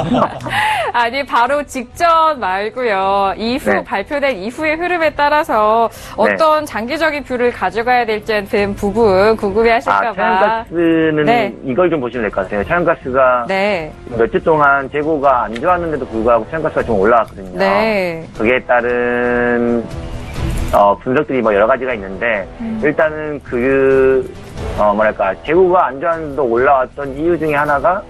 아니, 바로 직전 말고요. 이후 네. 발표된 이후의 흐름에 따라서 어떤 장기적인 뷰를 가져가야 될지 등 부분 궁금해하실까봐. 천연가스는 네. 이걸 좀 보시면 될 것 같아요. 천연가스가 네, 몇 주 동안 재고가 안 좋았는데도 불구하고 천연가스가 좀 올라왔거든요. 네, 그게 따른 분석들이 뭐 여러 가지가 있는데 일단은 재고가 안 좋았는데도 올라왔던 이유 중에 하나가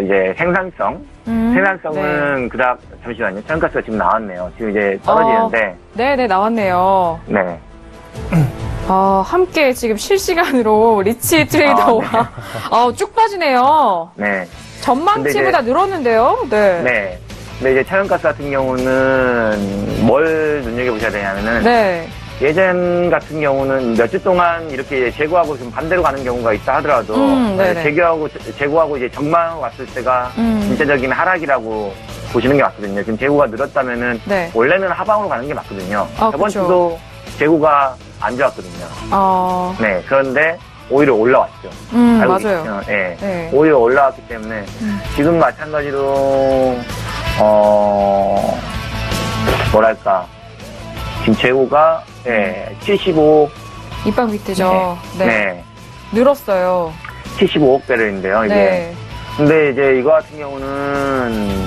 이제 생산성은 네. 그닥 잠시만요. 천연가스가 지금 나왔네요. 지금 이제 떨어지는데 네, 나왔네요. 네. 함께 지금 실시간으로 리치 트레이더와 쭉 빠지네요. 네. 전망치보다 늘었는데요. 네. 네. 근데 이제 천연가스 같은 경우는 뭘 눈여겨보셔야 되냐면은 네. 예전 같은 경우는 몇 주 동안 이렇게 재고하고 좀 반대로 가는 경우가 있다 하더라도 네네. 재고하고 이제 정말 왔을 때가 진짜적인 하락이라고 보시는 게 맞거든요. 지금 재고가 늘었다면은 네. 원래는 하방으로 가는 게 맞거든요. 저번 그쵸. 주도 재고가 안 좋았거든요. 네. 그런데 오히려 올라왔죠. 알고 맞아요. 계시죠? 네. 네. 오히려 올라왔기 때문에 지금 마찬가지로 지금 재고가 75 입방 비트죠. 네. 네. 늘었어요. 75억 배럴인데요. 이게. 네. 근데 이제 이거 같은 경우는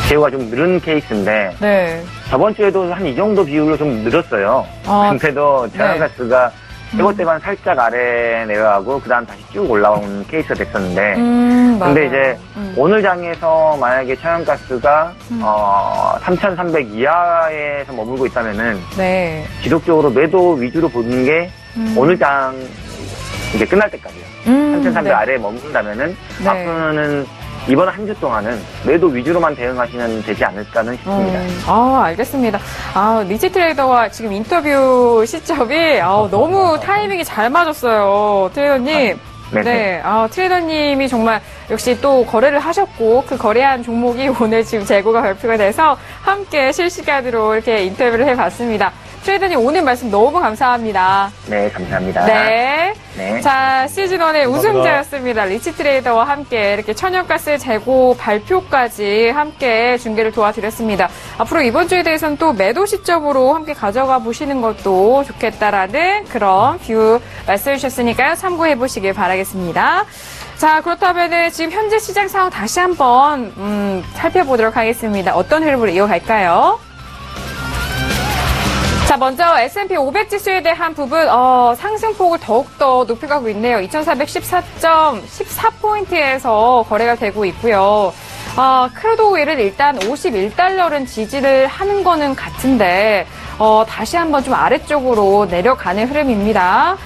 재고가 좀 늘은 케이스인데 네. 저번 주에도 한 이 정도 비율로 좀 늘었어요. 근데도 천연가스가 재고 때만 살짝 아래 내려가고 그다음 다시 쭉 올라온 케이스가 됐었는데 근데 이제 오늘 장에서 만약에 천연가스가 3,300 이하에서 머물고 있다면은 네. 지속적으로 지속적으로 매도 위주로 보는 게 오늘 장 이제 끝날 때까지요. 3,300 네. 아래에 머문다면은 네. 앞으로는 이번 한 주 동안은 매도 위주로만 대응하시면 되지 않을까는 싶습니다. 알겠습니다. 리치 트레이더와 지금 인터뷰 시점이 너무 타이밍이 잘 맞았어요. 트레이더님. 네네. 네. 트레이더님이 정말 역시 또 거래를 하셨고 그 거래한 종목이 오늘 지금 재고가 발표가 돼서 함께 실시간으로 이렇게 인터뷰를 해봤습니다. 트레이더님 오늘 말씀 너무 감사합니다. 네, 감사합니다. 네. 네. 자, 시즌1의 우승자였습니다. 리치 트레이더와 함께 이렇게 천연가스 재고 발표까지 함께 중계를 도와드렸습니다. 앞으로 이번 주에 대해서는 또 매도 시점으로 함께 가져가 보시는 것도 좋겠다라는 그런 뷰 말씀해 주셨으니까요. 참고해 보시길 바라겠습니다. 자, 그렇다면은 지금 현재 시장 상황 다시 한번 살펴보도록 하겠습니다. 어떤 흐름으로 이어갈까요? 자, 먼저 S&P 500 지수에 대한 부분, 상승폭을 더욱더 높여가고 있네요. 2414.14포인트에서 거래가 되고 있고요. 크루드 오일은 일단 51달러는 지지를 하는 거는 같은데, 다시 한번 좀 아래쪽으로 내려가는 흐름입니다.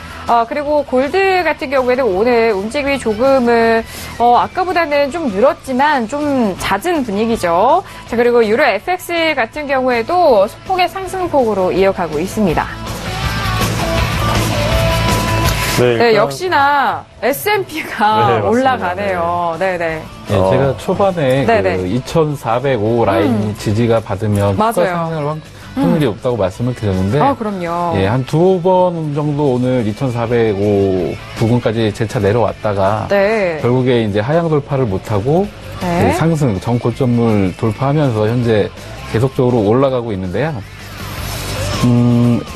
그리고 골드 같은 경우에는 오늘 움직임이 조금은, 아까보다는 좀 늘었지만 좀 잦은 분위기죠. 자, 그리고 유로 FX 같은 경우에도 소폭의 상승폭으로 이어가고 있습니다. 네, 역시나 S&P가 올라가네요. 네네. 네, 제가 초반에 네네. 그 2,405 라인 지지가 받으면 맞아요. 추가 상승할 확률이 없다고 말씀을 드렸는데, 그럼요. 예, 한 두 번 정도 오늘 2,405 부근까지 재차 내려왔다가 네. 결국에 이제 하향 돌파를 못하고 네. 상승 정고점을 돌파하면서 현재 계속적으로 올라가고 있는데요.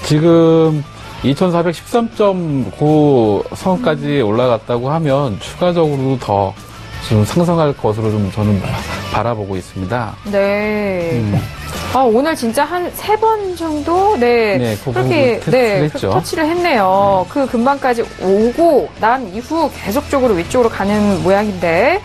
지금 2,413.9 선까지 올라갔다고 하면 추가적으로 더 좀 상승할 것으로 좀 저는 바라보고 있습니다. 네. 오늘 진짜 한 3번 정도? 네. 그 그렇게, 테스트를 했죠. 터치를 했네요. 그 근방까지 오고 난 이후 계속적으로 위쪽으로 가는 모양인데,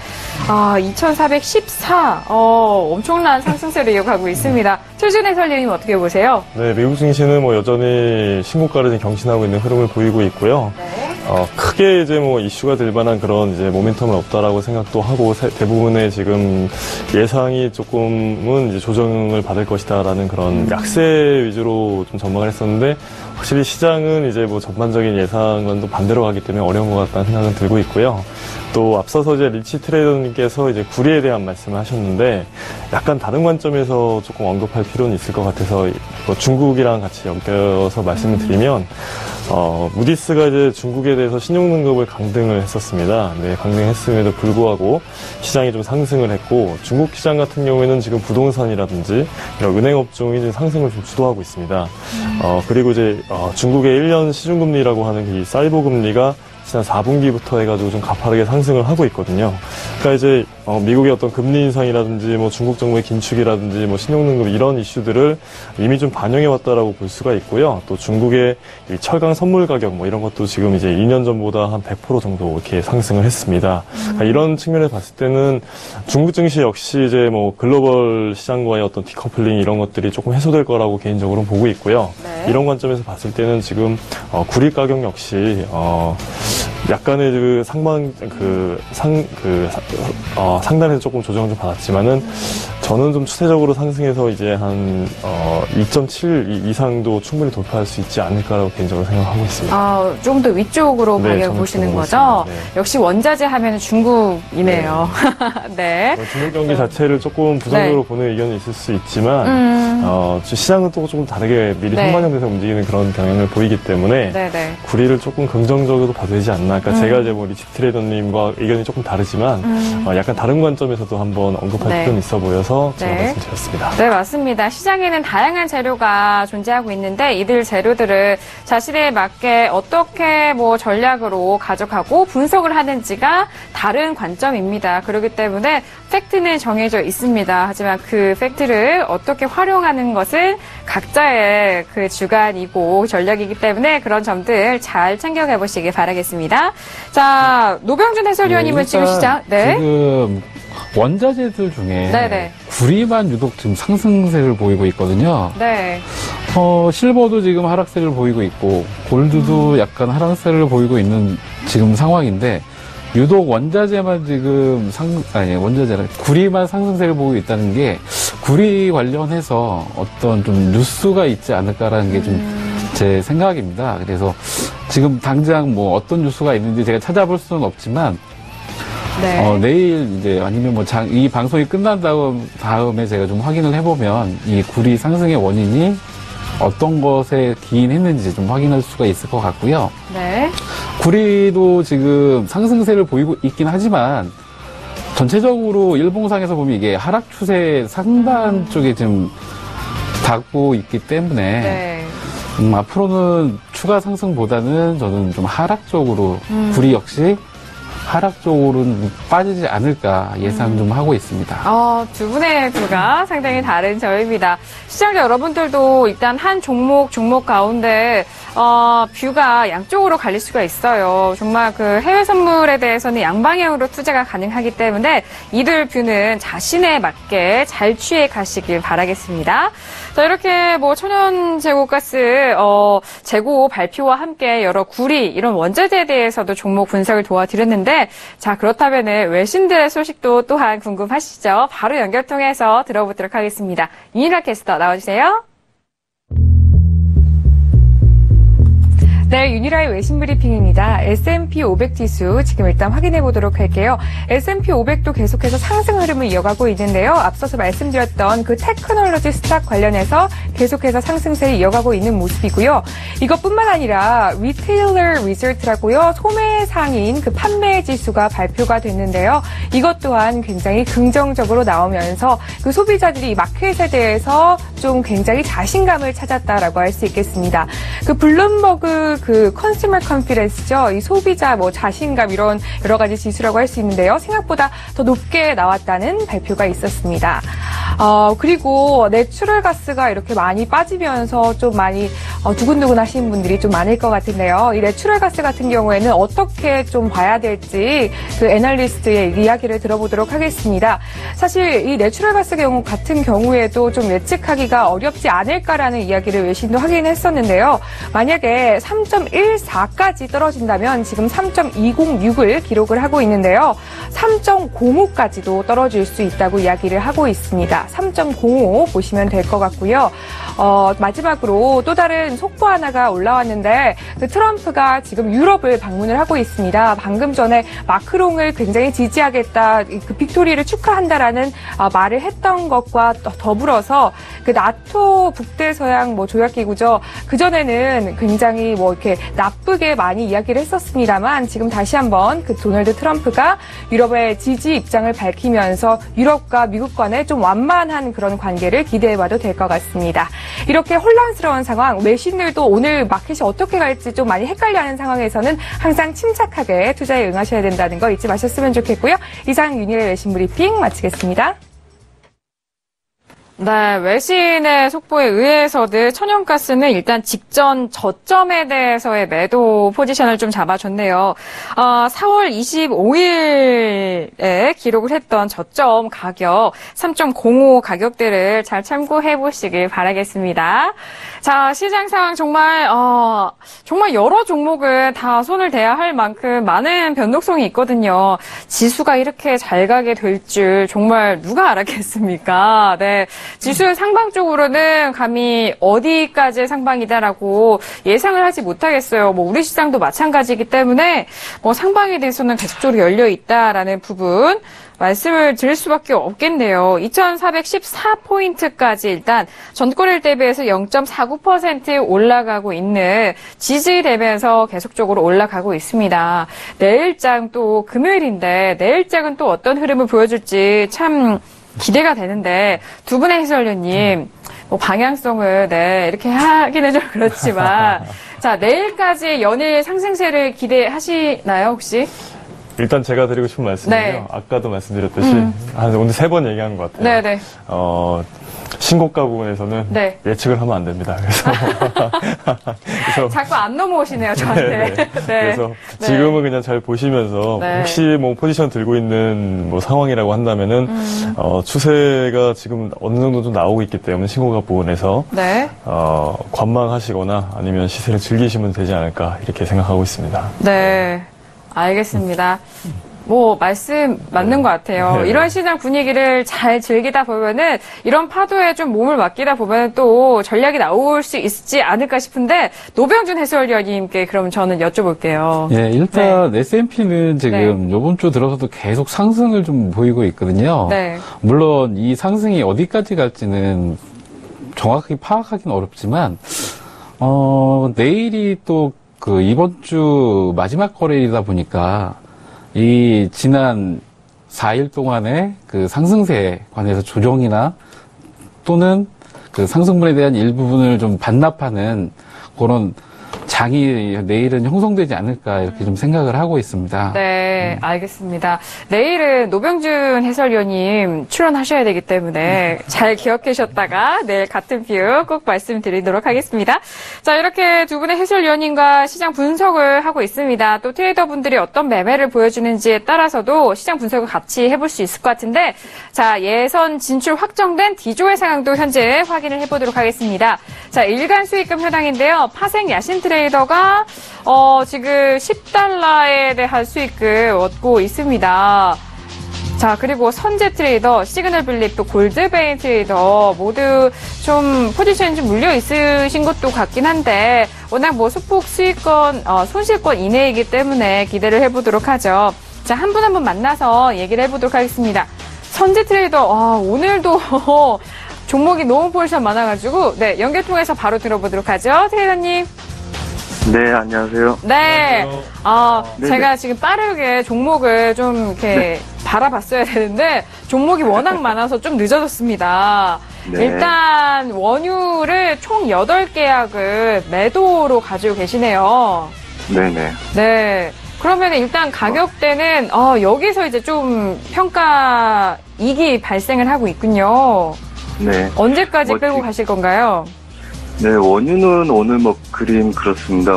2,414. 엄청난 상승세를 이어가고 있습니다. 최준 해설위원님 어떻게 보세요? 네, 미국 증시는 여전히 신고가를 경신하고 있는 흐름을 보이고 있고요. 네. 크게 이제 이슈가 될 만한 그런 이제 모멘텀은 없다라고 생각도 하고 대부분의 지금 예상이 조금은 이제 조정을 받을 것이다라는 그런 약세 위주로 좀 전망을 했었는데 확실히 시장은 이제 전반적인 예상과는 반대로 가기 때문에 어려운 것 같다는 생각은 들고 있고요. 또 앞서서 이제 리치 트레이더님께서 이제 구리에 대한 말씀을 하셨는데 약간 다른 관점에서 조금 언급할 필요는 있을 것 같아서 중국이랑 같이 엮여서 말씀을 드리면 무디스가 이제 중국에 대해서 신용등급을 강등을 했었습니다. 네, 강등했음에도 불구하고 시장이 좀 상승을 했고, 중국 시장 같은 경우에는 지금 부동산이라든지 이런 은행 업종이 이제 상승을 좀 주도하고 있습니다. 그리고 이제 중국의 1년 시중금리라고 하는 이 사이버 금리가 지난 4분기부터 해가지고 좀 가파르게 상승을 하고 있거든요. 그러니까 이제 미국의 어떤 금리 인상이라든지 뭐 중국 정부의 긴축이라든지 뭐 신용등급 이런 이슈들을 이미 좀 반영해 왔다라고 볼 수가 있고요. 또 중국의 이 철강 선물 가격 뭐 이런 것도 지금 이제 2년 전보다 한 100% 정도 이렇게 상승을 했습니다. 그러니까 이런 측면에서 봤을 때는 중국 증시 역시 이제 뭐 글로벌 시장과의 어떤 디커플링 이런 것들이 조금 해소될 거라고 개인적으로 보고 있고요. 네. 이런 관점에서 봤을 때는 지금 구리 가격 역시 약간의 그 상단에서 조금 조정을 좀 받았지만은 저는 좀 추세적으로 상승해서 이제 한 2.7 이상도 충분히 돌파할 수 있지 않을까라고 개인적으로 생각하고 있습니다. 좀 더 위쪽으로 네, 가격 보시는 거죠? 네. 역시 원자재 하면 중국이네요. 네. 네. 중국 경기 자체를 조금 부정적으로 보는 의견이 있을 수 있지만 시장은 또 조금 다르게 미리 선반영돼서 움직이는 그런 경향을 보이기 때문에 구리를 조금 긍정적으로 봐도 되지 않나. 그러니까 제가 이제 뭐 리치 트레이더님과 의견이 조금 다르지만 약간 다른 관점에서도 한번 언급할 필요는 있어 보여서 제가 말씀드렸습니다. 네, 맞습니다. 시장에는 다양한 재료가 존재하고 있는데 이들 재료들을 자신에 맞게 어떻게 뭐 전략으로 가져가고 분석을 하는지가 다른 관점입니다. 그렇기 때문에 팩트는 정해져 있습니다. 하지만 그 팩트를 어떻게 활용하는 것은 각자의 그 주관이고 전략이기 때문에 그런 점들 잘 챙겨가 보시길 바라겠습니다. 자, 노병준 해설위원님은 지금 시장, 지금 원자재들 중에 구리만 유독 지금 상승세를 보이고 있거든요. 네. 실버도 지금 하락세를 보이고 있고 골드도 약간 하락세를 보이고 있는 지금 상황인데 유독 원자재만 지금 구리만 상승세를 보이고 있다는 게 구리 관련해서 어떤 좀 뉴스가 있지 않을까라는 게 좀 제 생각입니다. 그래서 지금 당장 뭐 어떤 뉴스가 있는지 제가 찾아볼 수는 없지만 내일 이제 아니면 뭐 이 방송이 끝난 다음에 제가 좀 확인을 해보면 이 구리 상승의 원인이 어떤 것에 기인했는지 좀 확인할 수가 있을 것 같고요. 네. 구리도 지금 상승세를 보이고 있긴 하지만 전체적으로 일봉상에서 보면 이게 하락 추세 상단 쪽에 좀 닿고 있기 때문에 앞으로는 추가 상승보다는 저는 좀 하락 쪽으로 구리 역시 하락 쪽으로는 빠지지 않을까 예상 좀 하고 있습니다. 두 분의 뷰가 상당히 다른 점입니다. 시청자 여러분들도 일단 한 종목 가운데 뷰가 양쪽으로 갈릴 수가 있어요. 정말 그 해외 선물에 대해서는 양방향으로 투자가 가능하기 때문에 이들 뷰는 자신에 맞게 잘 취해 가시길 바라겠습니다. 자, 이렇게 뭐 천연 제고가스 재고 발표와 함께 여러 구리 이런 원자재에 대해서도 종목 분석을 도와드렸는데 자, 그렇다면은 외신들의 소식도 또한 궁금하시죠? 바로 연결 통해서 들어보도록 하겠습니다. 윤희라 캐스터 나와주세요. 네, 윤희라의 외신 브리핑입니다. S&P 500 지수 지금 일단 확인해 보도록 할게요. S&P 500도 계속해서 상승 흐름을 이어가고 있는데요. 앞서서 말씀드렸던 그 테크놀로지 스탁 관련해서 계속해서 상승세를 이어가고 있는 모습이고요. 이것뿐만 아니라 리테일러 리저트라고요. 소매 상인 그 판매 지수가 발표가 됐는데요. 이것 또한 굉장히 긍정적으로 나오면서 그 소비자들이 마켓에 대해서 좀 굉장히 자신감을 찾았다라고 할 수 있겠습니다. 그 블룸버그 그 컨슈머 컨피던스죠. 이 소비자 뭐 자신감 이런 여러 가지 지수라고 할 수 있는데요. 생각보다 더 높게 나왔다는 발표가 있었습니다. 그리고 내추럴 가스가 이렇게 많이 빠지면서 좀 많이 두근두근 하시는 분들이 좀 많을 것 같은데요. 이 내추럴 가스 같은 경우에는 어떻게 좀 봐야 될지 그 애널리스트의 이야기를 들어보도록 하겠습니다. 사실 이 내추럴 가스 경우 같은 경우에도 좀 예측하기가 어렵지 않을까라는 이야기를 외신도 하긴 했었는데요. 만약에 3.14까지 떨어진다면 지금 3.206을 기록을 하고 있는데요. 3.05까지도 떨어질 수 있다고 이야기를 하고 있습니다. 3.05 보시면 될 것 같고요. 마지막으로 또 다른 속보 하나가 올라왔는데 그 트럼프가 지금 유럽을 방문을 하고 있습니다. 방금 전에 마크롱을 굉장히 지지하겠다, 그 빅토리를 축하한다라는 말을 했던 것과 더불어서 그 나토 북대서양 조약기구죠. 그전에는 굉장히 이렇게 나쁘게 많이 이야기를 했었습니다만 지금 다시 한번 그 도널드 트럼프가 유럽의 지지 입장을 밝히면서 유럽과 미국 간의 좀 완만한 그런 관계를 기대해봐도 될 것 같습니다. 이렇게 혼란스러운 상황, 외신들도 오늘 마켓이 어떻게 갈지 좀 많이 헷갈려하는 상황에서는 항상 침착하게 투자에 응하셔야 된다는 거 잊지 마셨으면 좋겠고요. 이상 윤희의 외신 브리핑 마치겠습니다. 네, 외신의 속보에 의해서도 천연가스는 일단 직전 저점에 대해서의 매도 포지션을 좀 잡아줬네요. 4월 25일에 기록을 했던 저점 가격 3.05 가격대를 잘 참고해 보시길 바라겠습니다. 자, 시장 상황 정말 여러 종목을 다 손을 대야 할 만큼 많은 변동성이 있거든요. 지수가 이렇게 잘 가게 될 줄 정말 누가 알았겠습니까? 네. 지수 상방 쪽으로는 감히 어디까지의 상방이다라고 예상을 하지 못하겠어요. 우리 시장도 마찬가지이기 때문에 상방에 대해서는 계속적으로 열려 있다라는 부분 말씀을 드릴 수밖에 없겠네요. 2,414포인트까지 일단 전고일 대비해서 0.49% 올라가고 있는 지지되면서 계속적으로 올라가고 있습니다. 내일장 또 금요일인데 내일장은 또 어떤 흐름을 보여줄지 참 기대가 되는데 두 분의 해설위원님 방향성을 이렇게 하기는 좀 그렇지만 자, 내일까지 연일 상승세를 기대하시나요 혹시? 일단 제가 드리고 싶은 말씀은요. 네. 아까도 말씀드렸듯이 오늘 3번 얘기한 것 같아요. 네네. 신고가 부분에서는 네. 예측을 하면 안 됩니다. 그래서 자꾸 안 넘어오시네요, 저한테. 네. 그래서 지금은 그냥 잘 보시면서 혹시 포지션 들고 있는 상황이라고 한다면은 추세가 지금 어느 정도 좀 나오고 있기 때문에 신고가 부분에서 관망하시거나 아니면 시세를 즐기시면 되지 않을까 이렇게 생각하고 있습니다. 네. 알겠습니다. 말씀 맞는 것 같아요. 네. 이런 시장 분위기를 잘 즐기다 보면은 이런 파도에 좀 몸을 맡기다 보면 또 전략이 나올 수 있지 않을까 싶은데 노병준 해설위원님께 그럼 저는 여쭤볼게요. 예, 일단 S&P는 지금 이번 주 들어서도 계속 상승을 좀 보이고 있거든요. 네. 물론 이 상승이 어디까지 갈지는 정확하게 파악하기는 어렵지만 내일이 또 이번 주 마지막 거래이다 보니까 이 지난 4일 동안의 상승세에 관해서 조정이나 또는 상승분에 대한 일부분을 좀 반납하는 그런 장이 내일은 형성되지 않을까 이렇게 좀 생각을 하고 있습니다. 네, 알겠습니다. 내일은 노병준 해설위원님 출연하셔야 되기 때문에 잘 기억하셨다가 내일 같은 뷰 꼭 말씀드리도록 하겠습니다. 자, 이렇게 두 분의 해설위원님과 시장 분석을 하고 있습니다. 또 트레이더분들이 어떤 매매를 보여주는지에 따라서도 시장 분석을 같이 해볼 수 있을 것 같은데 자, 예선 진출 확정된 D조의 상황도 현재 확인을 해보도록 하겠습니다. 자, 일간 수익금 현황인데요. 파생 야신 트레이더가 지금 $10에 대한 수익을 얻고 있습니다. 자, 그리고 선제 트레이더, 시그널 빌립, 또 골드베인 트레이더 모두 좀 포지션이 좀 물려 있으신 것도 같긴 한데 워낙 소폭 수익권, 손실권 이내이기 때문에 기대를 해보도록 하죠. 자, 한 분 한 분 만나서 얘기를 해보도록 하겠습니다. 선제 트레이더, 오늘도 종목이 너무 포지션 많아가지고 연결 통해서 바로 들어보도록 하죠. 트레이더님. 네, 안녕하세요. 네. 제가 지금 빠르게 종목을 좀 이렇게 바라봤어야 되는데 종목이 워낙 많아서 좀 늦어졌습니다. 네. 일단 원유를 총 8계약을 매도로 가지고 계시네요. 네네. 네. 그러면 일단 가격대는 여기서 이제 좀 평가 이익이 발생을 하고 있군요. 네. 언제까지 끌고 가실 건가요? 네, 원유는 오늘 그림 그렇습니다.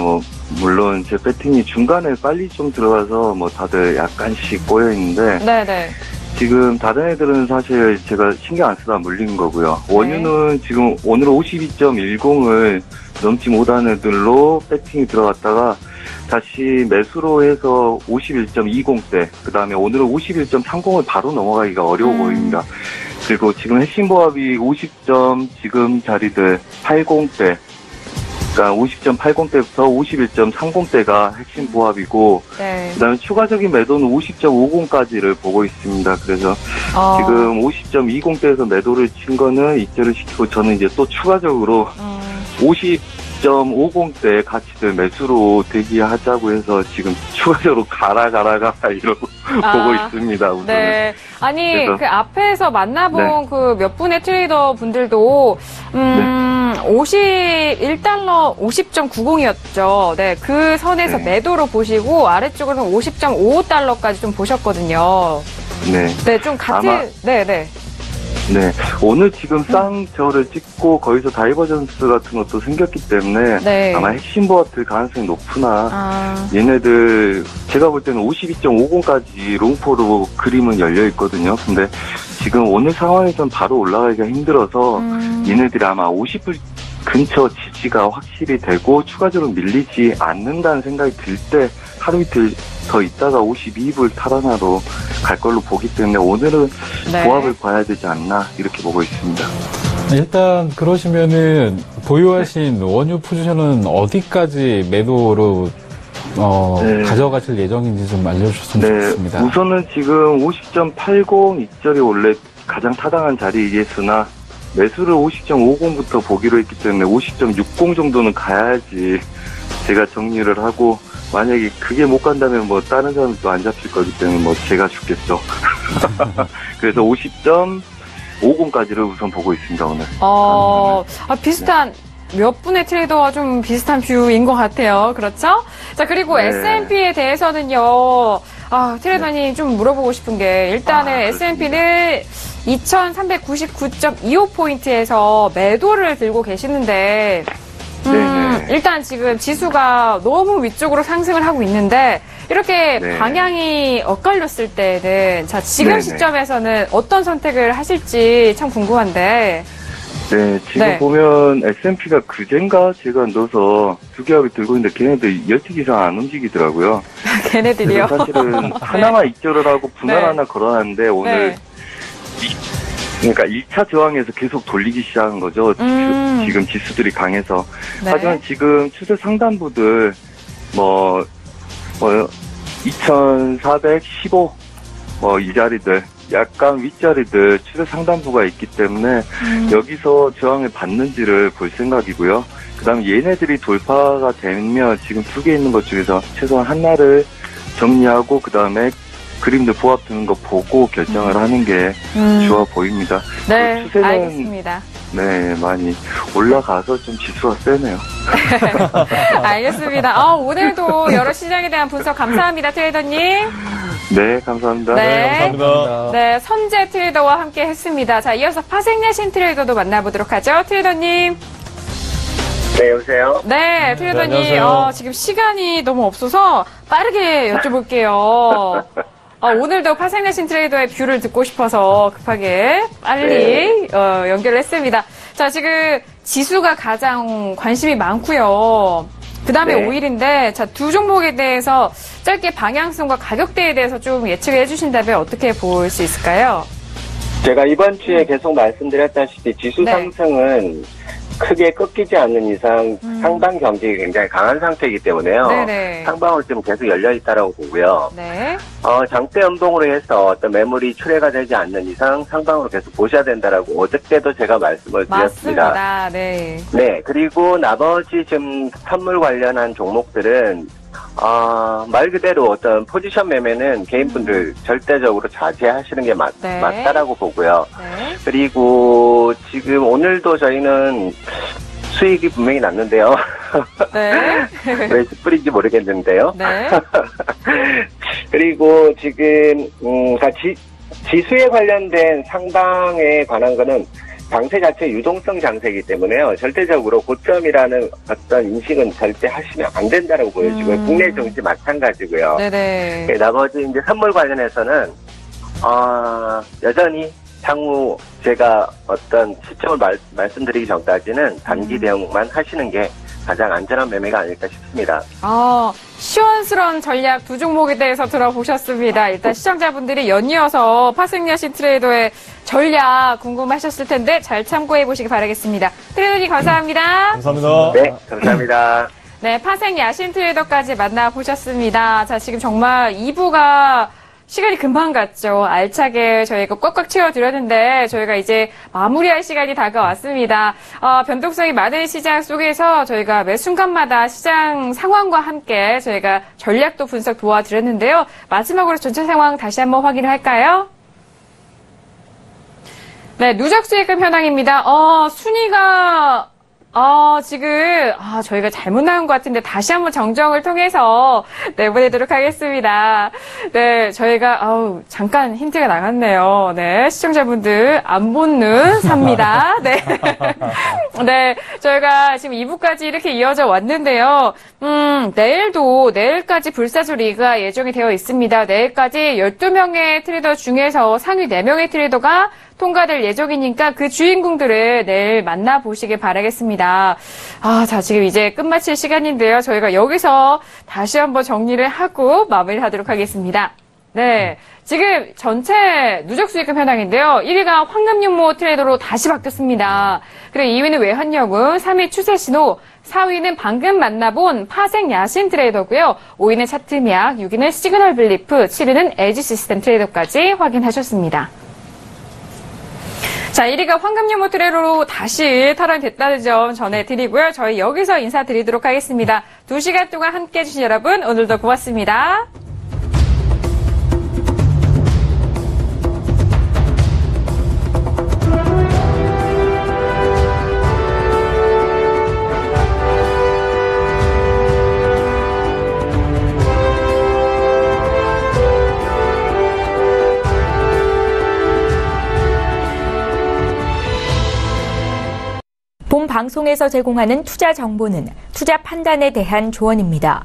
물론 제 배팅이 중간에 빨리 좀 들어가서 다들 약간씩 꼬여 있는데. 네네. 지금 다른 애들은 사실 제가 신경 안 쓰다 물린 거고요. 원유는 지금 오늘 52.10을 넘지 못한 애들로 배팅이 들어갔다가 다시 매수로 해서 51.20대, 그 다음에 오늘은 51.30을 바로 넘어가기가 어려워 보입니다. 그리고 지금 핵심 보합이 50점 지금 자리들 80대, 그러니까 50.80대부터 51.30대가 핵심 보합이고, 네. 그다음에 추가적인 매도는 50.50까지를 보고 있습니다. 그래서 지금 50.20대에서 매도를 친 거는 입절을 시키고, 저는 이제 또 추가적으로 50.50대 가치들 매수로 대기하자고 해서 지금 추가적으로 가라 이러고 보고 있습니다. 우선은. 네. 아니, 그래서, 그 앞에서 만나본 네. 그 몇 분의 트레이더 분들도, 51달러 50.90이었죠. 네. 그 선에서 네. 매도로 보시고, 아래쪽으로는 50.55달러까지 좀 보셨거든요. 네. 네, 좀 같은, 아마- 네네. 네. 오늘 지금 쌍저를 찍고 거기서 다이버전스 같은 것도 생겼기 때문에 네. 아마 핵심 보합될 가능성이 높으나 아, 얘네들 제가 볼 때는 52.50까지 롱포로 그림은 열려 있거든요. 근데 지금 오늘 상황에선 바로 올라가기가 힘들어서 얘네들이 아마 50불 근처 지지가 확실히 되고 추가적으로 밀리지 않는다는 생각이 들 때 하루 이틀 더 있다가 52불 탈환하러 갈 걸로 보기 때문에 오늘은 네. 보합을 봐야 되지 않나 이렇게 보고 있습니다. 일단 그러시면은 보유하신 원유 포지션은 어디까지 매도로 네. 가져가실 예정인지 좀 알려주셨으면 좋겠습니다. 우선은 지금 50.80 입절이 원래 가장 타당한 자리이겠으나 매수를 50.50부터 보기로 했기 때문에 50.60 정도는 가야지 제가 정리를 하고 만약에 그게 못 간다면 뭐 다른 사람도 안 잡힐 거기 때문에 뭐 제가 죽겠죠. 그래서 50.50까지를 우선 보고 있습니다, 오늘. 비슷한, 몇 분의 트레이더와 좀 비슷한 뷰인 것 같아요. 그렇죠? 자, 그리고 네. S&P에 대해서는요, 트레이더님 좀 물어보고 싶은 게, 일단은 S&P는 2399.25포인트에서 매도를 들고 계시는데, 네네. 일단 지금 지수가 너무 위쪽으로 상승을 하고 있는데, 이렇게 네. 방향이 엇갈렸을 때는, 자, 지금 네네. 시점에서는 어떤 선택을 하실지 참 궁금한데, 네, 지금 네. 보면 S&P가 그젠가 제가 넣어서 두 개하고 들고 있는데 걔네들 열틱 이상 안 움직이더라고요. 걔네들이요. 그래서 사실은 하나만 입절을 하고 분할 네. 하나 걸어놨는데 오늘 네. 그러니까 2차 저항에서 계속 돌리기 시작한 거죠. 지금 지수들이 강해서. 네. 하지만 지금 추세 상단부들 뭐 2415 이 자리들 약간 윗자리들 추세 상단부가 있기 때문에 여기서 저항을 받는지를 볼 생각이고요. 그 다음에 얘네들이 돌파가 되면 지금 두 개 있는 것 중에서 최소한 하나를 정리하고 그 다음에 그림들 보합 드는 거 보고 결정을 하는 게 좋아 보입니다. 네, 그 추세는 알겠습니다. 네, 많이 올라가서 좀 지수가 세네요. 알겠습니다. 오늘도 여러 시장에 대한 분석 감사합니다, 트레이더님. 네, 감사합니다. 네. 감사합니다. 네, 선재 트레이더와 함께 했습니다. 자, 이어서 파생내신 트레이더도 만나보도록 하죠. 트레이더님. 네, 여보세요? 네, 트레이더님. 안녕하세요. 지금 시간이 너무 없어서 빠르게 여쭤볼게요. 오늘도 파생내신 트레이더의 뷰를 듣고 싶어서 급하게 빨리 연결을 했습니다. 자, 지금 지수가 가장 관심이 많고요. 그 다음에 네. 5일인데, 자, 두 종목에 대해서 짧게 방향성과 가격대에 대해서 좀 예측을 해주신다면 어떻게 볼 수 있을까요? 제가 이번 주에 계속 말씀드렸다시피 지수 네. 상승은 크게 꺾이지 않는 이상 상방 경직이 굉장히 강한 상태이기 때문에요. 네네. 상방으로 지금 계속 열려있다라고 보고요. 네. 장대 연봉으로 해서 어떤 매물이 출회가 되지 않는 이상 상방으로 계속 보셔야 된다라고 어저께도 제가 말씀을 드렸습니다. 맞습니다. 네. 네, 그리고 나머지 지금 선물 관련한 종목들은 말 그대로 어떤 포지션 매매는 개인분들 절대적으로 자제하시는 게 네. 맞다라고 보고요. 네. 그리고 지금 오늘도 저희는 수익이 분명히 났는데요. 네. 왜 10불인지 모르겠는데요. 네. 그리고 지금 지수에 관련된 상방에 관한 거는 장세 자체 유동성 장세이기 때문에요. 절대적으로 고점이라는 어떤 인식은 절대 하시면 안 된다라고 보여지고요. 국내 정치 마찬가지고요. 네네. 나머지 이제 선물 관련해서는 여전히 향후 제가 어떤 시점을 말씀드리기 전까지는 단기 대응만 하시는 게 가장 안전한 매매가 아닐까 싶습니다. 시원스러운 전략 두 종목에 대해서 들어보셨습니다. 일단 시청자분들이 연이어서 파생여신 트레이더의 전략 궁금하셨을 텐데 잘 참고해 보시기 바라겠습니다. 트레이더님 감사합니다. 감사합니다. 네, 감사합니다. 네, 파생 야신 트레이더까지 만나보셨습니다. 자, 지금 정말 2부가 시간이 금방 갔죠. 알차게 저희가 꽉꽉 채워드렸는데 저희가 이제 마무리할 시간이 다가왔습니다. 변동성이 많은 시장 속에서 저희가 매 순간마다 시장 상황과 함께 저희가 전략도 분석 도와드렸는데요. 마지막으로 전체 상황 다시 한번 확인을 할까요? 네, 누적 수익금 현황입니다. 순위가 지금, 저희가 잘못 나온 것 같은데 다시 한번 정정을 통해서 내보내도록 하겠습니다. 네, 저희가, 잠깐 힌트가 나갔네요. 네, 시청자분들, 안 본 눈 삽니다. 네. 네, 저희가 지금 2부까지 이렇게 이어져 왔는데요. 내일까지 불사조 리그가 예정이 되어 있습니다. 내일까지 12명의 트레이더 중에서 상위 4명의 트레이더가 통과될 예정이니까 그 주인공들을 내일 만나보시길 바라겠습니다. 자, 지금 이제 끝마칠 시간인데요. 저희가 여기서 다시 한번 정리를 하고 마무리하도록 하겠습니다. 네. 지금 전체 누적 수익금 현황인데요. 1위가 황금윤모 트레이더로 다시 바뀌었습니다. 그리고 2위는 외환영웅, 3위 추세신호, 4위는 방금 만나본 파생 야신 트레이더고요. 5위는 차트미약, 6위는 시그널 블리프, 7위는 LG 시스템 트레이더까지 확인하셨습니다. 자, 1위가 황금윤모 트레이더로 다시 탈환됐다는 점 전해드리고요. 저희 여기서 인사드리도록 하겠습니다. 2시간 동안 함께해 주신 여러분, 오늘도 고맙습니다. 본 방송에서 제공하는 투자 정보는 투자 판단에 대한 조언입니다.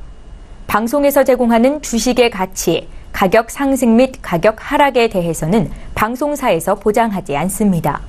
방송에서 제공하는 주식의 가치, 가격 상승 및 가격 하락에 대해서는 방송사에서 보장하지 않습니다.